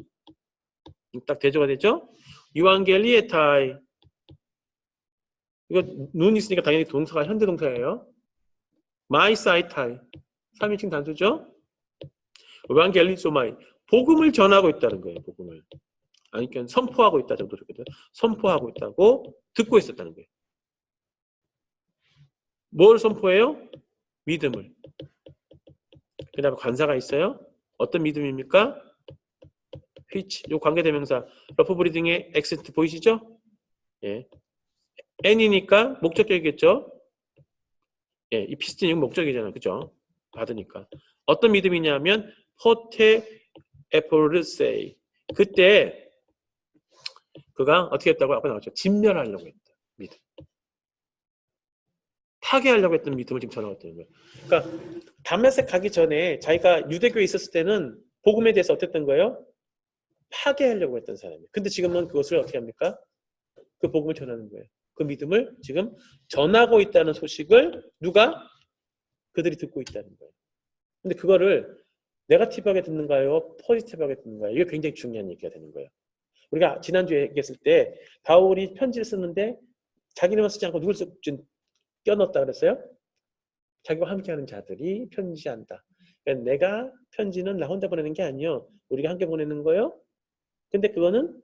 Speaker 1: 딱 대조가 되죠. 유앙겔리에타이 이거 눈 있으니까 당연히 동사가 현재 동사예요. 마이사이타이 3인칭 단수죠. 유앙겔리소마이 복음을 전하고 있다는 거예요. 복음을. 아니 그러니까 선포하고 있다 정도 좋거든. 선포하고 있다고 듣고 있었다는 거예요. 뭘 선포해요? 믿음을. 그 다음에 관사가 있어요. 어떤 믿음입니까? which, 요 관계대명사 러프 브리딩의 액센트 보이시죠? 예. n이니까 목적격이겠죠? 예, 이 피스틴이 목적이잖아요. 그죠? 받으니까. 어떤 믿음이냐면 호테 에포르세이 그때 그가 어떻게 했다고 아까 나왔죠? 진멸하려고 했다. 믿음. 파괴하려고 했던 믿음을 지금 전하고 있다는 거예요. 그러니까 다메섹 가기 전에 자기가 유대교에 있었을 때는 복음에 대해서 어땠던 거예요? 파괴하려고 했던 사람이에요. 근데 지금은 그것을 어떻게 합니까? 그 복음을 전하는 거예요. 그 믿음을 지금 전하고 있다는 소식을 누가? 그들이 듣고 있다는 거예요. 근데 그거를 네거티브하게 듣는가요? 포지티브하게 듣는가요? 이게 굉장히 중요한 얘기가 되는 거예요. 우리가 지난주에 얘기했을 때 바울이 편지를 쓰는데 자기네만 쓰지 않고 누굴 껴넣었다 그랬어요? 자기와 함께하는 자들이 편지한다. 그러니까 내가 편지는 나 혼자 보내는 게 아니요. 우리가 함께 보내는 거예요. 근데 그거는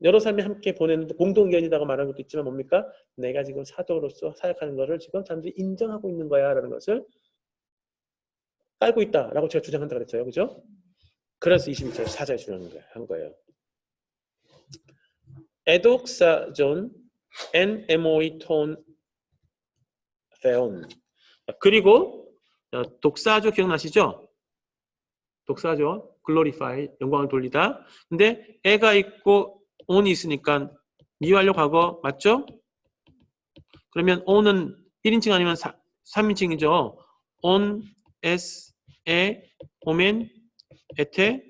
Speaker 1: 여러 사람이 함께 보내는데 공동의견이라고 말하는 것도 있지만 뭡니까? 내가 지금 사도로서 사역하는 것을 지금 사람들이 인정하고 있는 거야 라는 것을 깔고 있다라고 제가 주장한다 그랬어요. 그죠? 그래서 22절 사자에 주장한 거예요. 에독사존 엔 에모이톤 페온 그리고 독사조 기억나시죠? 독사조 글로리파이 영광을 돌리다. 근데 애가 있고 on이 있으니까 미완료 과거 맞죠? 그러면 on은 1인칭 아니면 3인칭이죠. on, s, 에, 오멘, 에테,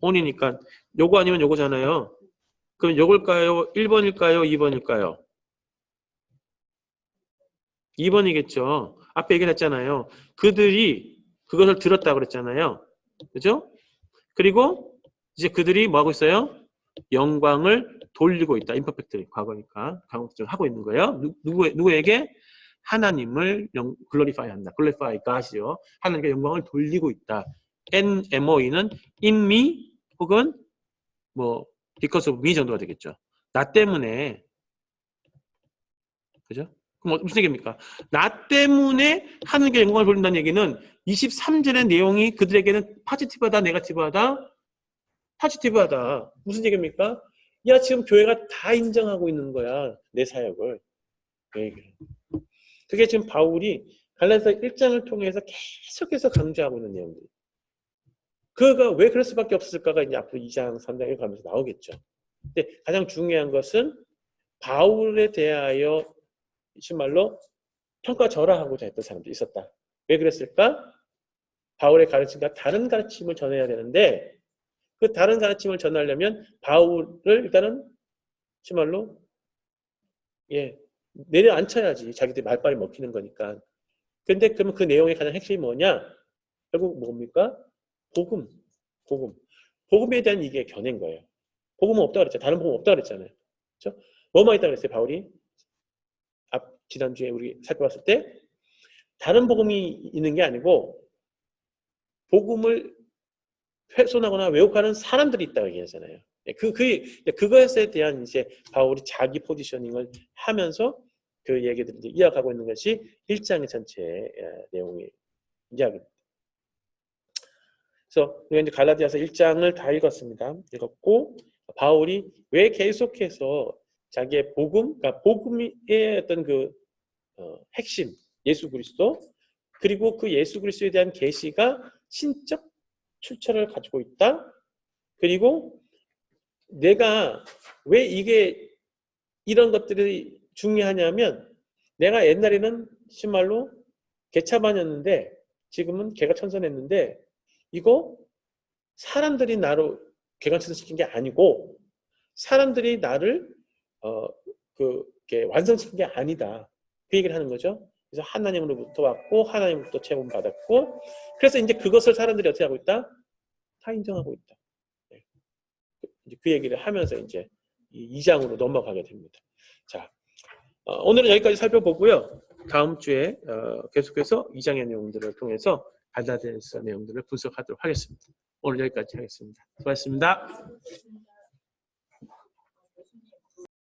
Speaker 1: on이니까 요거 아니면 요거잖아요. 그럼 요걸까요? 1번일까요? 2번일까요? 2번이겠죠. 앞에 얘기를 했잖아요. 그들이 그것을 들었다고 그랬잖아요. 그죠? 그리고 이제 그들이 뭐 하고 있어요? 영광을 돌리고 있다. 임퍼펙트 과거니까 강조를 하고 있는 거예요. 누구에게? 하나님을 글로리파이 한다. 글로리파이 가시요. 하나님께 영광을 돌리고 있다. NMOE는 in me 혹은 뭐 because of me 정도가 되겠죠. 나 때문에 그죠? 그럼 무슨 얘기입니까? 나 때문에 하느님께 영광을 돌린다는 얘기는 23절의 내용이 그들에게는 포지티브하다, 네거티브하다? 포지티브하다. 무슨 얘기입니까? 야, 지금 교회가 다 인정하고 있는 거야. 내 사역을. 그게 지금 바울이 갈라디아서 1장을 통해서 계속해서 강조하고 있는 내용들. 그가 왜 그럴 수밖에 없을까가 이제 앞으로 2장, 3장에 가면서 나오겠죠. 근데 가장 중요한 것은 바울에 대하여 정말로 평가절하하고자 했던 사람도 있었다. 왜 그랬을까? 바울의 가르침과 다른 가르침을 전해야 되는데 그 다른 가르침을 전하려면 바울을 일단은 정말로 내려앉혀야지 자기들 말빨이 먹히는 거니까. 근데 그러면 그 내용의 가장 핵심이 뭐냐? 결국 뭡니까? 복음. 복음에 대한 이게 견해인 거예요. 복음은 없다 그랬잖아요. 다른 복음 없다 그랬잖아요. 그렇죠? 뭐만 있다 그랬어요, 바울이? 지난주에 우리 살펴봤을 때 다른 복음이 있는 게 아니고 복음을 훼손하거나 왜곡하는 사람들이 있다고 얘기하잖아요. 그것에 대한 이제 바울이 자기 포지셔닝을 하면서 그 얘기들을 이제 이어가고 있는 것이 1장의 전체 내용의 이야기입니다. 그래서 우리가 이제 갈라디아서 1장을 다 읽었고 바울이 왜 계속해서 자기의 복음, 그러니까 복음의 어떤 그 핵심 예수 그리스도 그리고 그 예수 그리스도에 대한 계시가 신적 출처를 가지고 있다. 그리고 내가 왜 이게 이런 것들이 중요하냐면 내가 옛날에는 정말로 개차반이었는데 지금은 개가천선했는데 이거 사람들이 나로 개가천선시킨 게 아니고 사람들이 나를 완성시킨 게 아니다. 그 얘기를 하는 거죠. 그래서 하나님으로부터 왔고 하나님으로부터 체험 받았고 그래서 이제 그것을 사람들이 어떻게 하고 있다? 다 인정하고 있다. 그 얘기를 하면서 이제 2장으로 넘어가게 됩니다. 자, 오늘은 여기까지 살펴보고요. 다음 주에 계속해서 2장의 내용들을 통해서 갈라디아서 내용들을 분석하도록 하겠습니다. 오늘 여기까지 하겠습니다. 수고하셨습니다.